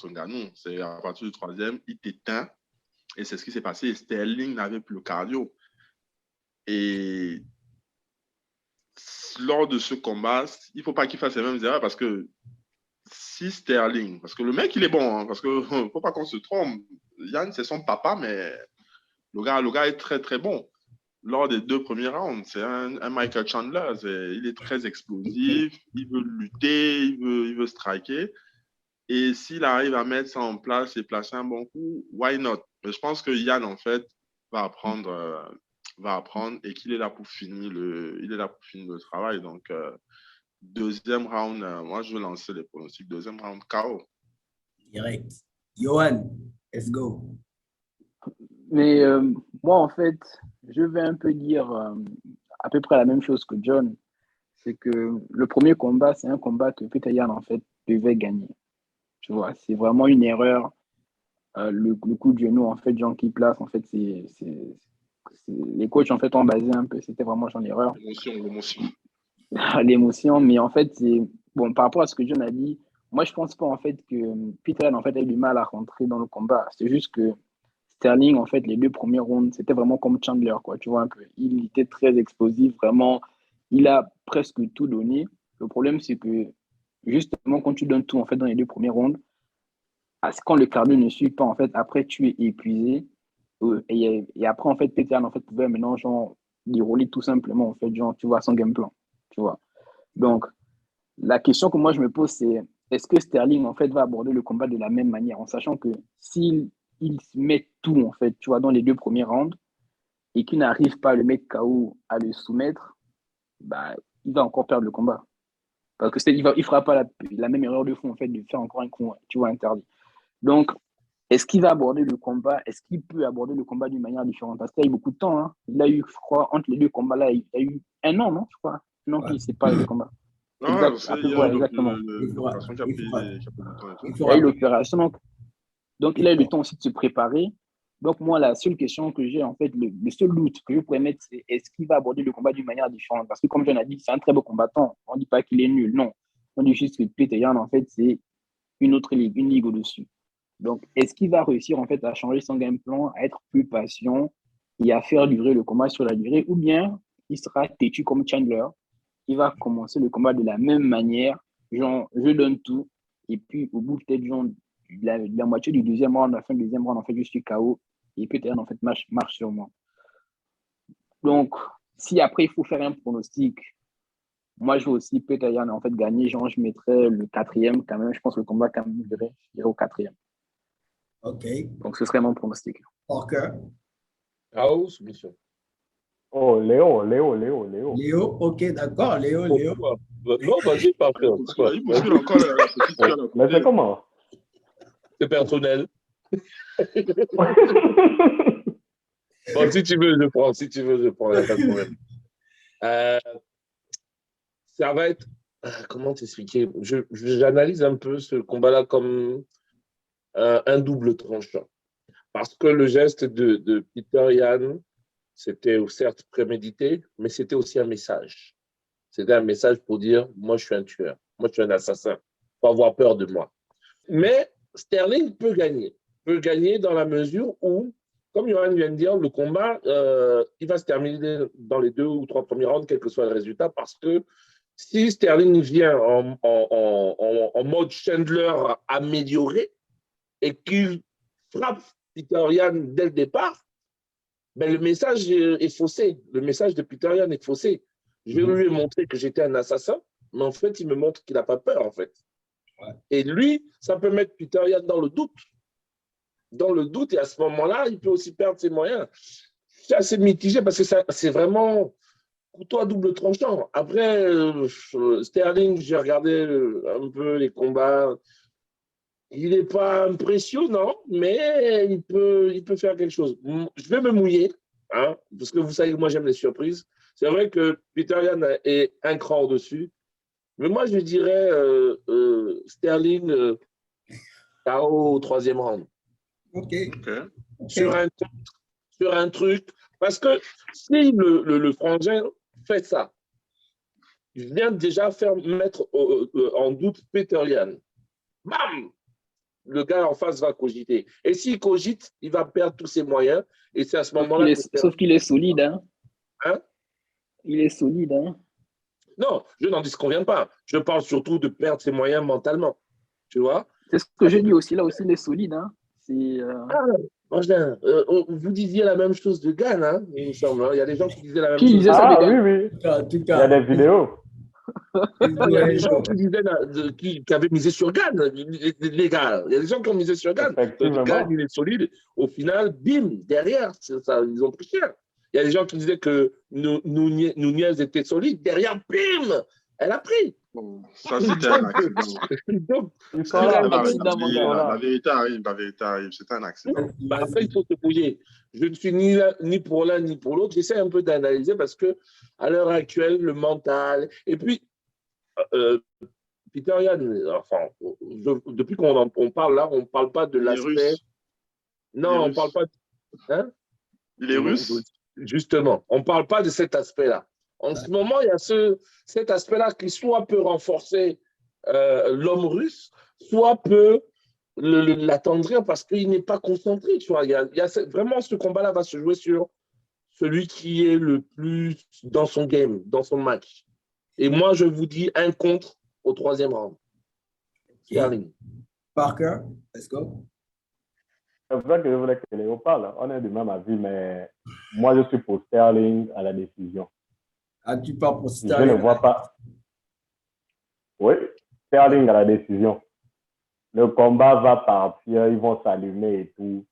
Ngannou. C'est à partir du troisième, il t'éteint. Et c'est ce qui s'est passé. Sterling n'avait plus le cardio. Et lors de ce combat, il ne faut pas qu'il fasse les mêmes erreurs parce que si Sterling, parce que le mec, il est bon, hein, parce qu'il ne faut pas qu'on se trompe. Yann, c'est son papa, mais le gars est très, très bon. Lors des 2 premiers rounds, c'est un Michael Chandler. Il est très explosif, il veut lutter, il veut striker. Et s'il arrive à mettre ça en place et placer un bon coup, why not? Mais je pense que Yann, en fait, va apprendre et qu'il est là pour finir le travail. Donc, deuxième round, moi, je vais lancer les pronostics. Deuxième round, KO. Direct. Johan, let's go. Mais moi, en fait, je vais un peu dire à peu près la même chose que John. C'est que le premier combat, c'est un combat que Peter Yan, en fait, devait gagner. Tu vois, c'est vraiment une erreur. Le coup de genou, en fait, Jean qui place, en fait, les coachs, en fait, ont basé un peu, c'était vraiment une erreur. L'émotion. L'émotion, mais en fait, c'est bon, par rapport à ce que John a dit, moi, je pense pas, en fait, que Peter Yan, en fait, a eu du mal à rentrer dans le combat. C'est juste que Sterling, en fait, les 2 premiers rounds, c'était vraiment comme Chandler, quoi, tu vois, un peu. Il était très explosif, vraiment. Il a presque tout donné. Le problème, c'est que, justement, quand tu donnes tout, en fait, dans les 2 premiers rounds, quand le cardio ne suit pas, en fait, après, tu es épuisé. Et après, en fait, Peter, en fait, pouvait maintenant, genre, dérouler tout simplement, en fait, genre, tu vois, son game plan, tu vois. Donc, la question que moi, je me pose, c'est est-ce que Sterling, en fait, va aborder le combat de la même manière, en sachant que s'il met tout, en fait, tu vois, dans les 2 premiers rounds, et qu'il n'arrive pas à le mettre KO, à le soumettre, bah, il va encore perdre le combat. Parce que il fera pas la même erreur de fond, en fait, de faire encore un coup, tu vois, interdit. Donc, est-ce qu'il va aborder le combat? Est-ce qu'il peut aborder le combat d'une manière différente? Parce qu'il a eu beaucoup de temps. Hein. Il a eu, je crois, entre les 2 combats-là, il a eu 1 an, non? Je crois. Un an qu'il s'est pas les combats. Non, Exactement. l'opération qui a pris du temps et tout. Il a eu l'opération. Donc, il a eu le temps aussi de se préparer. Donc, moi, la seule question que j'ai, en fait, le seul doute que je pourrais mettre, c'est est-ce qu'il va aborder le combat d'une manière différente? Parce que, comme John a dit, c'est un très beau combattant. On ne dit pas qu'il est nul, non. On dit juste que Peter Yan, en fait, c'est une autre ligue, une ligue au-dessus. Donc, est-ce qu'il va réussir, en fait, à changer son game plan, à être plus patient et à faire durer le combat sur la durée? Ou bien, il sera têtu comme Chandler, il va commencer le combat de la même manière, genre, je donne tout, et puis, au bout, peut-être, genre, la moitié du deuxième round, la fin du deuxième round, en fait, je suis KO. Et Peter Yan, en fait, marche sur moi. Donc, si après, il faut faire un pronostic, moi, je veux aussi Peter Yan, en fait, gagner. Genre, je mettrais le quatrième quand même. Je pense que le combat, quand même, je dirais au quatrième. OK. Donc, ce serait mon pronostic. Parker. KO, soumission. Oh, Léo. Léo, OK, d'accord. Léo. Non, vas-y, Parker. Il bouscule encore la petite fille à la Mais c'est comment? C'est personnel. Bon, si tu veux, je prends. Si tu veux, je prends. Il n'y a pas de problème. Ça va être... Comment t'expliquer? J'analyse un peu ce combat-là comme un double tranchant. Parce que le geste de Peter Yan, c'était certes prémédité, mais c'était aussi un message. C'était un message pour dire, moi, je suis un tueur. Moi, je suis un assassin. Il faut avoir peur de moi. Mais Sterling peut gagner. Peut gagner dans la mesure où, comme Johan vient de dire, le combat, il va se terminer dans les 2 ou 3 premiers rounds, quel que soit le résultat, parce que si Sterling vient en mode Chandler amélioré et qu'il frappe Peter Yan dès le départ, ben le message est faussé. Le message de Peter Yan est faussé. Je vais lui montrer que j'étais un assassin, mais en fait, il me montre qu'il n'a pas peur, en fait. Ouais. Et lui, ça peut mettre Peter Yan dans le doute. Dans le doute, et à ce moment-là, il peut aussi perdre ses moyens. C'est assez mitigé parce que c'est vraiment couteau à double tranchant. Après, Sterling, j'ai regardé un peu les combats. Il n'est pas impressionnant, mais il peut faire quelque chose. Je vais me mouiller, hein, parce que vous savez que moi, j'aime les surprises. C'est vrai que Peter Yan est un cran au-dessus, mais moi, je dirais Sterling KO au 3e round. OK. Sur un truc. Parce que si le frangin fait ça, il vient déjà mettre en doute Peter Yan. Bam! Le gars en face va cogiter. Et s'il cogite, il va perdre tous ses moyens. Et c'est à ce moment-là. Sauf qu'il est solide, hein? Hein? Il est solide, hein? Non, je n'en disconviens pas. Je parle surtout de perdre ses moyens mentalement. Tu vois? C'est ce que je dis aussi. Là aussi, il est solide, hein? Vous disiez la même chose de Gann, hein, il me semble. Il y a des gens qui disaient la même chose. Oui. Il y a des vidéos. Il y a des gens qui avaient misé sur Gann, les gars. Il y a des gens qui ont misé sur Gann. Gann, il est solide. Au final, bim, derrière, ils ont pris cher. Il y a des gens qui disaient que Nunez était solide. Derrière, bim, elle a pris. Ça, c'était un accident. La vérité arrive. C'était un accident. Après, il faut se mouiller. Je ne suis ni pour l'un ni pour l'autre. J'essaie un peu d'analyser parce que à l'heure actuelle, le mental. Et puis, Peter Yan, enfin, depuis qu'on parle là, on ne parle pas de l'aspect. Non, on ne parle pas. Hein? Il est russe. Justement, on ne parle pas de cet aspect-là. En ce moment, il y a cet aspect-là qui soit peut renforcer l'homme russe, soit peut l'attendrir parce qu'il n'est pas concentré. Tu vois. Vraiment, ce combat-là va se jouer sur celui qui est le plus dans son game, dans son match. Et moi, je vous dis un contre au 3e round. Okay. Parker, let's go. C'est vrai que je voulais que Léo parle. On est du même avis, mais moi, je suis pour Sterling à la décision. Ah, tu pars pour Sterling? Je ne vois pas. Oui, Sterling à la décision. Le combat va partir, ils vont s'allumer et tout.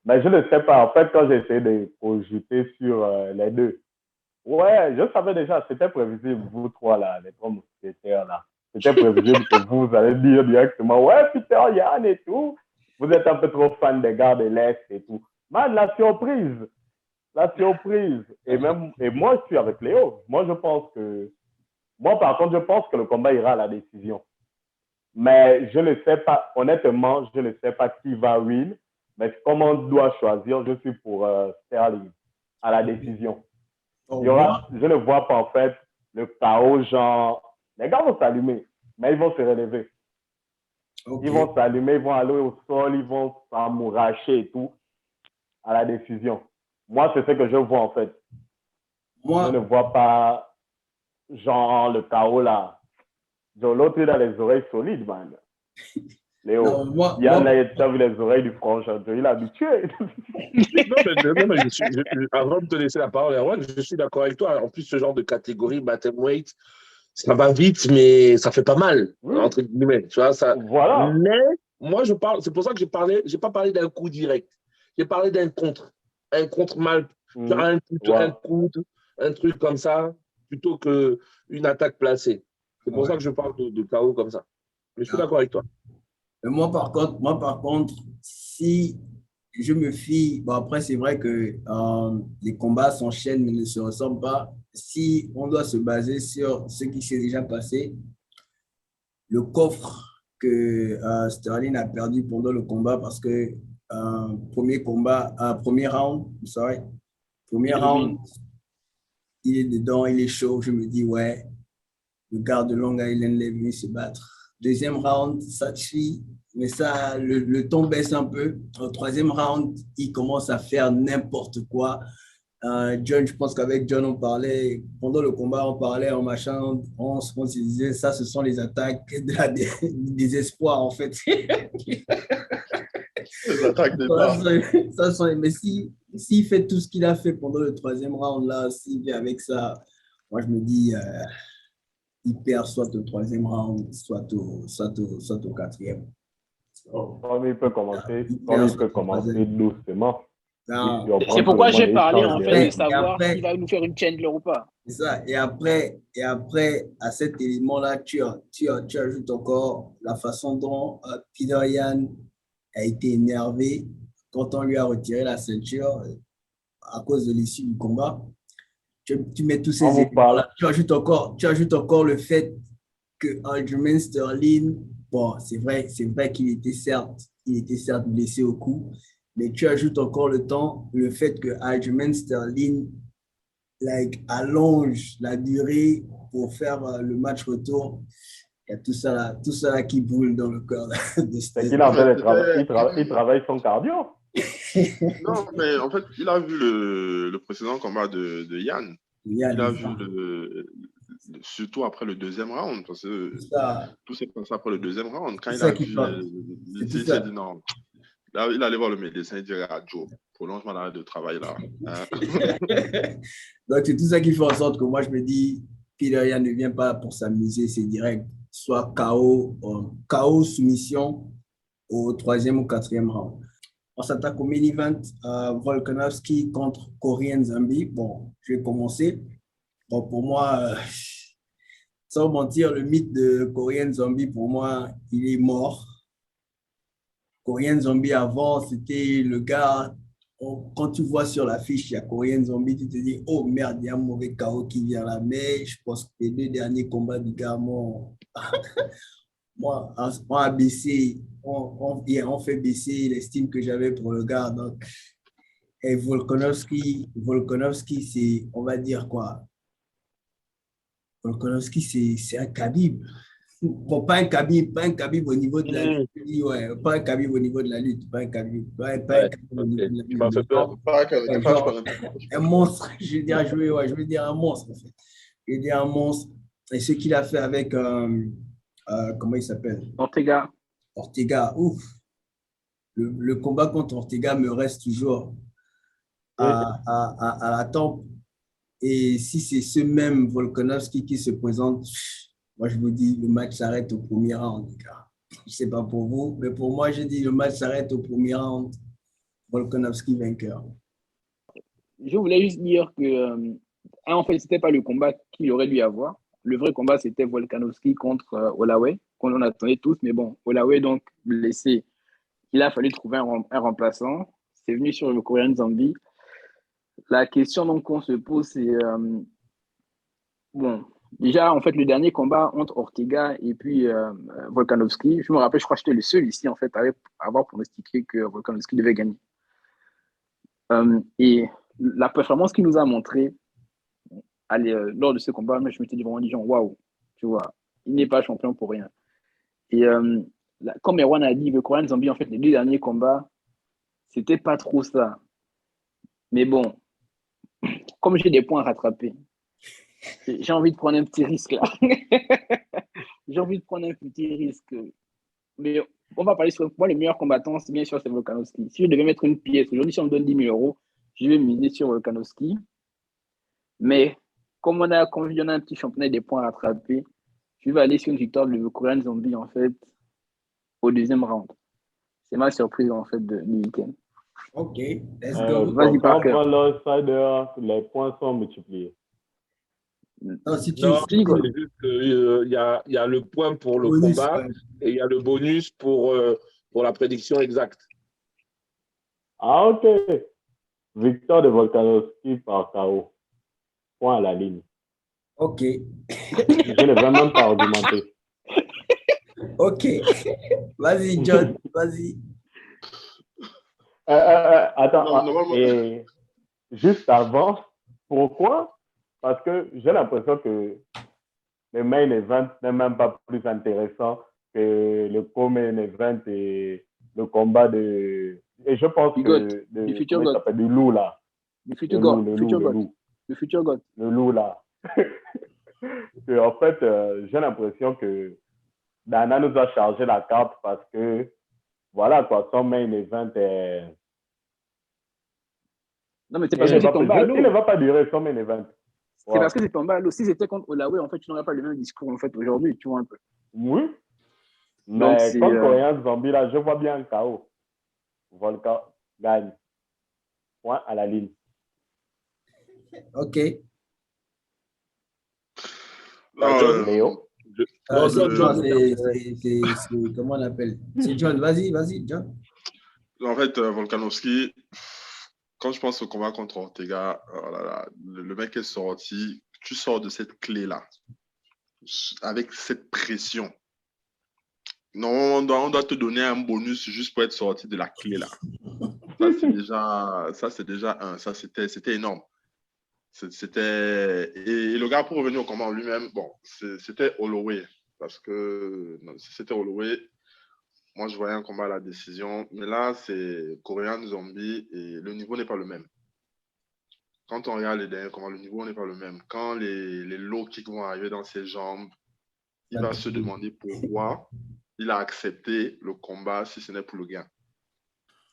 Mais je ne sais pas. En fait, quand j'ai essayé de cogiter sur les deux, ouais, je savais déjà, c'était prévisible, vous trois là, les 3 mousquetaires là. C'était prévisible que vous allez dire directement, ouais, Peter Yan et tout. Vous êtes un peu trop fan des gars de l'Est et tout. Man, la surprise. Et moi, je suis avec Léo. Moi, par contre, je pense que le combat ira à la décision. Mais je ne sais pas, honnêtement, je ne sais pas qui va win. Mais comme on doit choisir, je suis pour Sterling à la décision. Je ne vois pas en fait le chaos, genre, les gars vont s'allumer, mais ils vont se relever. Okay. Ils vont s'allumer, ils vont aller au sol, ils vont s'amouracher et tout à la décision. Moi, c'est ce que je vois en fait. Je ne vois pas genre le chaos là. Genre, l'autre, il a les oreilles solides, man. Léo, Yann, tu as vu les oreilles du frangin, il est habitué. Avant de te laisser la parole, Erwan, je suis d'accord avec toi. En plus, ce genre de catégorie, bantamweight, ça va vite, mais ça fait pas mal, entre guillemets. Tu vois, ça... Voilà. Mais moi, je parle, c'est pour ça que j'ai pas parlé d'un coup direct. J'ai parlé d'un contre. Un contre mal, un coup, un truc comme ça, plutôt qu'une attaque placée. C'est pour ça que je parle de KO comme ça. Mais je suis d'accord avec toi. Moi, par contre, si je me fie, bon, après, c'est vrai que les combats s'enchaînent mais ne se ressemblent pas. Si on doit se baser sur ce qui s'est déjà passé, le coffre que Sterling a perdu pendant le combat, parce que premier round, il est dedans, il est chaud. Je me dis, ouais, le gars de Long Island l'a vu se battre. Deuxième round, ça suit, mais ça, le ton baisse un peu. Au troisième round, il commence à faire n'importe quoi. John, je pense qu'avec John, on parlait, pendant le combat, on parlait en machin, on se disait, ça, ce sont les attaques du désespoir, en fait. Les attaques des barres. Mais s'il fait tout ce qu'il a fait pendant le troisième round, là, s'il vient avec ça, moi, je me dis, il perd soit au troisième round, soit au quatrième. Comme il peut commencer doucement. C'est pourquoi j'ai parlé en fait de savoir s'il va nous faire une Chandler ou pas. C'est ça. Et après, à cet élément-là, tu ajoutes encore la façon dont Peter Yan a été énervé quand on lui a retiré la ceinture à cause de l'issue du combat. Tu mets tous ces éléments-là. Tu ajoutes encore le fait que Aljamain Sterling, bon, c'est vrai qu'il était certes blessé au cou, mais tu ajoutes encore le fait que Aljamain Sterling allonge la durée pour faire le match retour. Il y a tout ça là qui brûle dans le cœur de Sterling. Il travaille son cardio. Non, mais en fait, il a vu le précédent combat de Yann. Il a vu surtout après le deuxième round, parce que tout s'est passé après le deuxième round. Quand il a vu, il s'est dit non. Là, il allait voir le médecin, il dirait à Joe, prolonge-moi l'arrêt de travail là. Donc, c'est tout ça qui fait en sorte que moi, je me dis, Peter Yan ne vient pas pour s'amuser, c'est direct. Soit KO soumission au troisième ou quatrième round. On s'attaque au main event, Volkanovski contre Korean Zombie. Bon, je vais commencer. Bon, pour moi, sans mentir, le mythe de Korean Zombie, pour moi, il est mort. Korean Zombie avant, c'était le gars, quand tu vois sur l'affiche, il y a Korean Zombie, tu te dis, oh merde, il y a un mauvais KO qui vient là. Mais je pense que les 2 derniers combats du gars, moi, on a baissé, on fait baisser l'estime que j'avais pour le gars. Donc, et Volkanovski, c'est, on va dire quoi? Volkanovski, c'est un Khabib. Bon, pas un Khabib au niveau de la lutte. Ouais, pas un Khabib au niveau de la lutte. Pas un Khabib. Pas un Khabib au niveau de la lutte. Tu m'as fait peur. Un monstre. Je veux dire un monstre, en fait. Je veux dire un monstre. Et ce qu'il a fait avec, comment il s'appelle? Ortega, ouf. Le combat contre Ortega me reste toujours à la tempe. Et si c'est ce même Volkanovski qui se présente, moi je vous dis, le match s'arrête au premier round. Je ne sais pas pour vous, mais pour moi, je dis le match s'arrête au premier round. Volkanovski vainqueur. Je voulais juste dire que, en fait, ce n'était pas le combat qu'il aurait dû avoir. Le vrai combat, c'était Volkanovski contre Holloway, qu'on en attendait tous. Mais bon, Holloway, donc, blessé. Il a fallu trouver un remplaçant. C'est venu sur le Korean Zombie. La question donc qu'on se pose, c'est bon, Déjà, en fait, le dernier combat entre Ortega et puis Volkanovski, je me rappelle, je crois que j'étais le seul ici, en fait, à avoir pronostiqué que Volkanovski devait gagner. Et la performance qu'il nous a montrée lors de ce combat, moi, je m'étais dit vraiment, genre, waouh, tu vois, il n'est pas champion pour rien. Et comme Erwan a dit, le Korean Zombie, en fait, les 2 derniers combats, c'était pas trop ça. Mais bon, comme j'ai des points à rattraper, j'ai envie de prendre un petit risque là. J'ai envie de prendre un petit risque. Mais on va parler sur moi, le meilleur combattant, c'est bien sûr, c'est Volkanovski. Si je devais mettre une pièce, aujourd'hui, si on me donne 10 000 euros, je vais miser sur Volkanovski. Mais comme il y en a un petit championnat et des points à rattraper, je vais aller sur une victoire de Korean Zombie, en fait, au deuxième round. C'est ma surprise, en fait, du week-end. Ok, let's go. Vas-y, Parker. Quand l'outsider, les points sont multipliés. Non, si tu Non, si tu- c'est juste qu'il y a le point pour le bonus, combat ouais. et il y a le bonus pour la prédiction exacte. Ah, ok. Victoire de Volkanovski par KO. Point à la ligne. Ok, Je ne vais même pas argumenter. ok. Vas-y, John, vas-y. Attends, Normalement, et juste avant, pourquoi? Parce que j'ai l'impression que le main event n'est même pas plus intéressant que le co-main event et le combat de... Et je pense Du que... futur comment il God. s'appelle? Du loup, là. Du Le futur loup, God. le loup, Futur le God. loup. Le futur God. Le loup, là. Et en fait, j'ai l'impression que Dana nous a chargé la carte parce que, voilà, quoi, son main event est... Non, mais c'est Il parce ne que c'est va, tombé à il ne l'eau. va pas durer son main event. C'est Ouais. parce que c'est tombé à l'eau. Si c'était contre Olawe, en fait, tu n'aurais pas le même discours, en fait, aujourd'hui, tu vois un peu. Oui, Donc, mais c'est. comme Coréen Zombie, là, je vois bien un KO. Volca gagne. Point à la ligne. Ok. Bah, John, Léo. Non, C'est John. comment on appelle? C'est John. Vas-y, John. en fait, Volkanovski, quand je pense au combat contre Ortega, oh là là, le mec est sorti. Tu sors de cette clé-là, avec cette pression. Non, on doit te donner un bonus juste pour être sorti de la clé-là. Ça, c'est déjà un. Ça, c'était énorme. Et le gars, pour revenir au combat en lui-même, bon, c'était Holloway. Parce que si c'était Holloway, moi, je voyais un combat à la décision. Mais là, c'est Korean Zombie et le niveau n'est pas le même. Quand on regarde les derniers combats, le niveau n'est pas le même. Quand les low kicks vont arriver dans ses jambes, il va se demander pourquoi il a accepté le combat si ce n'est pour le gain.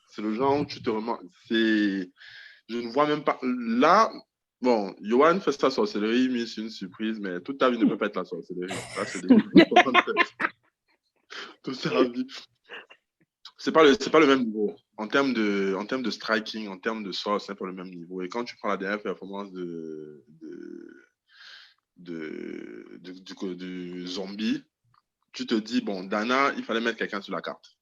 C'est le genre où tu te remarques. Je ne vois même pas. Là, bon, Johan fait sa sorcellerie, mais c'est une surprise, mais toute ta vie ne peut pas être la sorcellerie. Ça, c'est des... toute ta vie. C'est pas le même niveau. En termes de striking, en termes de sort, c'est pas le même niveau. Et quand tu prends la dernière performance du zombie, tu te dis, bon, Dana, il fallait mettre quelqu'un sur la carte.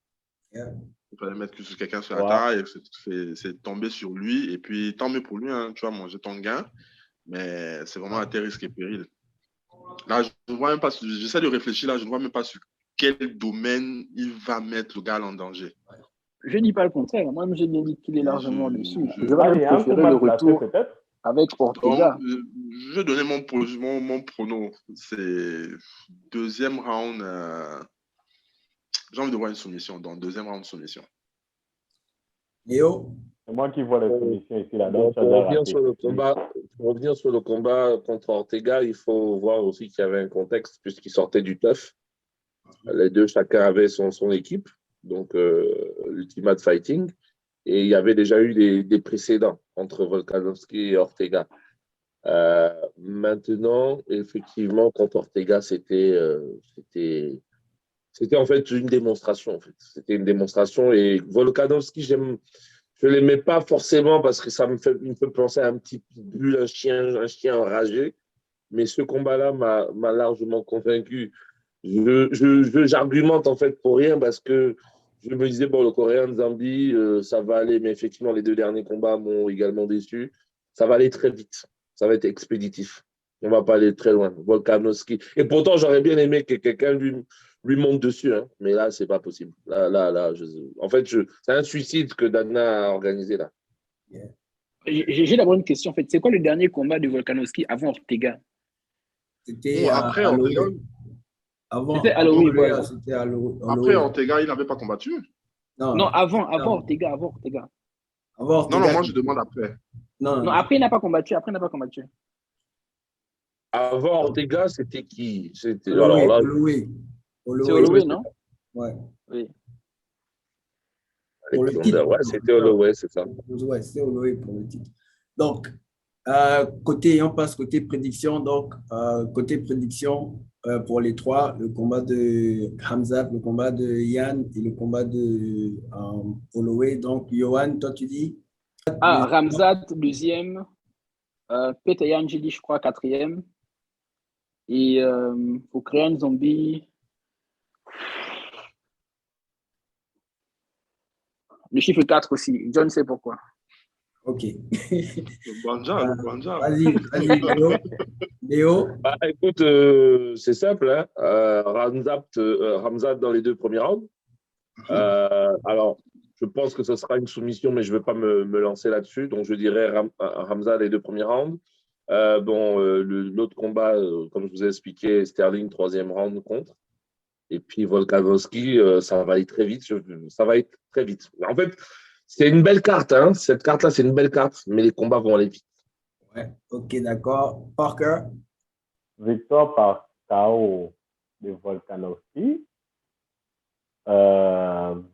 Yeah. Il fallait mettre quelqu'un sur la table et c'est tombé sur lui. Et puis, tant mieux pour lui, hein, tu vas manger ton gain. Mais c'est vraiment à tes risques et périls. Là, je ne vois même pas, j'essaie de réfléchir, là, je ne vois même pas sur quel domaine il va mettre le gars en danger. Je ne dis pas le contraire. Moi, j'ai bien dit qu'il est largement dessus. Je vais il même y a un coup préférer le mal placé, retour peut-être. avec Ortega. Donc, je vais donner mon prono. C'est deuxième round. J'ai envie de voir une soumission. Donc, deuxième round soumission. Léo? C'est moi qui vois la soumission ici. Là, Pour revenir sur le combat contre Ortega, il faut voir aussi qu'il y avait un contexte puisqu'il sortait du TUF. Les deux, chacun avait son équipe, donc Ultimate Fighting. Et il y avait déjà eu des précédents entre Volkanovski et Ortega. Maintenant, effectivement, contre Ortega, c'était en fait une démonstration. En fait. C'était une démonstration. Et Volkanovski, je ne l'aimais pas forcément parce que il me fait penser à un petit pitbull, un chien enragé. Mais ce combat-là m'a largement convaincu. J'argumente en fait pour rien parce que je me disais, bon, le Coréen Zombie, ça va aller. Mais effectivement, les 2 derniers combats m'ont également déçu. Ça va aller très vite. Ça va être expéditif. On ne va pas aller très loin. Volkanovski. Et pourtant, j'aurais bien aimé que quelqu'un lui monte dessus. Hein. Mais là, ce n'est pas possible. En fait, c'est un suicide que Dana a organisé là. Yeah. J'ai d'abord une question. En fait, c'est quoi le dernier combat de Volkanovski avant Ortega? C'était après Ortega. C'était Halloween. Voilà. Après Ortega, il n'avait pas combattu. Non, avant Ortega. Avant Ortega. Non, moi je demande après. Non, après il n'a pas combattu. Avant Ortega, c'était qui? C'était Holloway. C'est Holloway, non? Ouais. Oui. Pour le titre. Ouais, c'était Holloway, c'est ça. Ouais, c'était Holloway pour le titre. Donc, on passe côté prédiction. Donc, côté prédiction pour les trois, le combat de Khamzat, le combat de Yann et le combat de Holloway. Donc, Johan, toi, tu dis? Khamzat, deuxième. Petr Yan, j'ai dit, je crois, quatrième. Et Ukraine Zombie. Le chiffre 4 aussi. John sait pourquoi. Ok. Le Banja. Vas-y, Léo. Écoute, c'est simple. Hein. Khamzat dans les 2 premiers rounds. Alors, je pense que ce sera une soumission, mais je ne vais pas me lancer là-dessus. Donc, je dirais Khamzat les 2 premiers rounds. L'autre combat, comme je vous ai expliqué, Sterling, 3e round contre. Et puis Volkanovski, ça va aller très vite. En fait, c'est une belle carte. Hein. Cette carte-là, c'est une belle carte, mais les combats vont aller vite. Ouais, ok, d'accord. Parker? Victoire par KO de Volkanovski.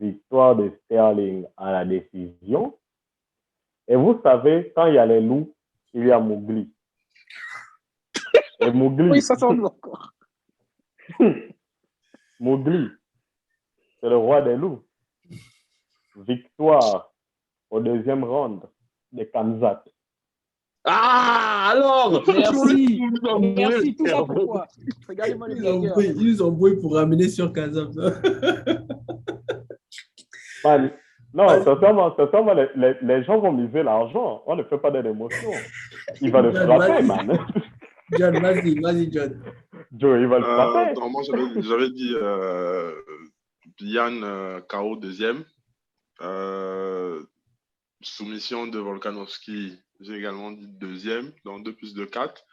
Victoire de Sterling à la décision. Et vous savez, quand il y a les loups, il y a Mowgli. Et Mowgli. Oui, ça semble encore. Mowgli, c'est le roi des loups. Victoire au 2e round de Khamzat. Alors Merci, tout ça pourquoi? Regardez-moi les blagueurs. Ils nous ont brûlé pour ramener sur Khamzat. Non, certainement, les gens vont miser l'argent. On ne fait pas de l'émotion. Il va le frapper, man. John, vas-y, John. Joe, il va le frapper. Non, moi, j'avais dit Yann KO 2e. Soumission de Volkanovski, j'ai également dit 2e, donc 2 plus 2, 4.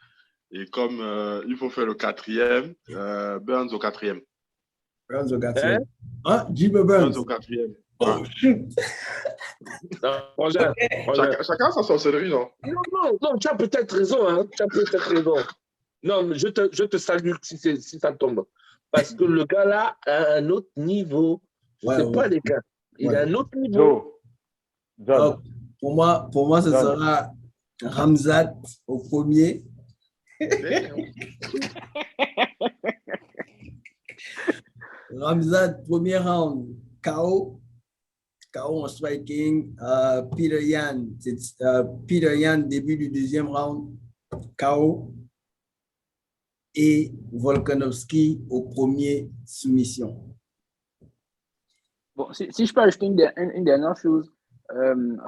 Et comme il faut faire le 4e, Burns au 4e. Burns au 4e. Jim Burns au 4e. Oh, shoot. Chacun a sa sorcellerie, non? Non, tu as peut-être raison. Hein. Non, mais je te salue si ça tombe. Parce que le gars là a un autre niveau. Je ne sais pas, les gars. Il a un autre niveau. Donc, pour moi, ce sera Khamzat au premier. Khamzat, premier round, KO en striking. Petr Yan, début du 2e round, KO. Et Volkanovski au premier, soumission. Bon, si je peux ajouter une dernière chose,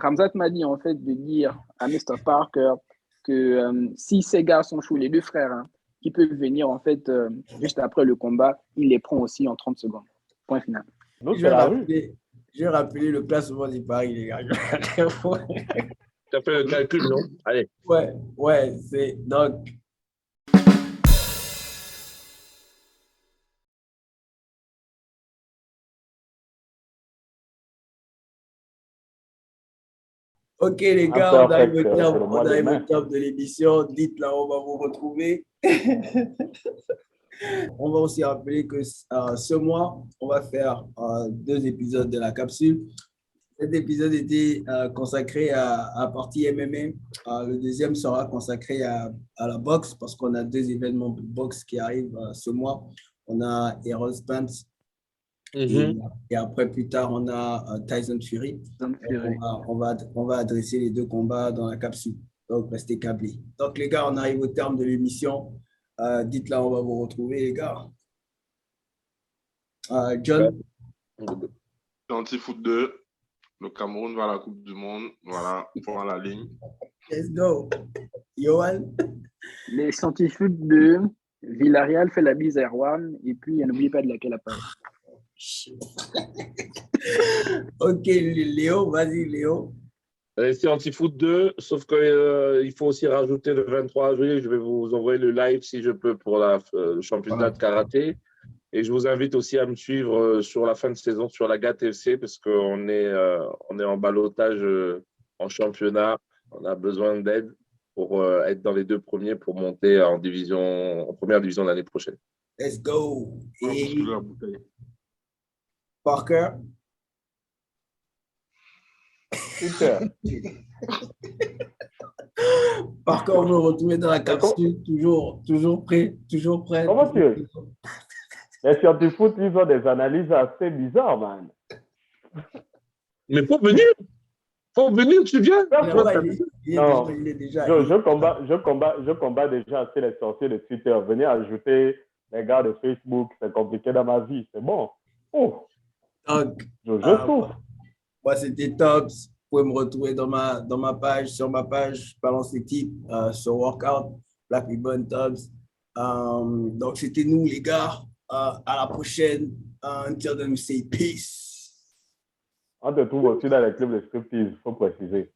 Khamzat m'a dit en fait de dire à Mr. Parker que si ces gars sont chauds, les 2 frères, hein, qui peuvent venir en fait juste après le combat, il les prend aussi en 30 secondes. Point final. Je vais rappeler le classement du Paris, les gars. Tu as fait le calcul, non? Allez. Ouais, c'est donc. Ok, les gars, on arrive au terme de l'émission. Dites-là, on va vous retrouver. On va aussi rappeler que ce mois, on va faire 2 épisodes de la capsule. Cet épisode était consacré à la partie MMA. Le deuxième sera consacré à la boxe parce qu'on a 2 événements de boxe qui arrivent ce mois. On a Errol Spence et après, plus tard, on a Tyson Fury. On va adresser les 2 combats dans la capsule. Donc, restez câblés. Donc, les gars, on arrive au terme de l'émission. Dites-là, on va vous retrouver, les gars. John? Anti-foot 2. Le Cameroun va à la Coupe du Monde. Voilà, pour la ligne. Let's go. Johan? Les scientifiques de Villarreal fait la bise à Erwan et puis n'oublie pas de laquelle la page. Ok, Léo, vas-y, Léo. C'est Anti-Foot 2, sauf qu'il faut aussi rajouter le 23 avril. Je vais vous envoyer le live si je peux pour le championnat de karaté. Et je vous invite aussi à me suivre sur la fin de saison sur la GAT FC parce qu'on est en ballottage en championnat. On a besoin d'aide pour être dans les 2 premiers pour monter en première division l'année prochaine. Let's go. Et La bouteille. Parker. Super. Parker, on veut retrouver dans la capsule, toujours prêt, toujours prêt. Comment tu es? Les scientifiques, ils ont des analyses assez bizarres, man. Mais faut venir, tu viens. Non, il est déjà. je combats déjà assez les sorciers de Twitter. Venez ajouter les gars de Facebook, c'est compliqué dans ma vie, c'est bon. Oh. Donc, Je souffre. Moi, c'était Tops. Vous pouvez me retrouver sur ma page Balance Équipe, sur Workout, Black Ribbon Tops. Donc, c'était nous, les gars. À la prochaine. Until then, we say peace. On te trouve aussi dans les clubs de striptease, il faut préciser.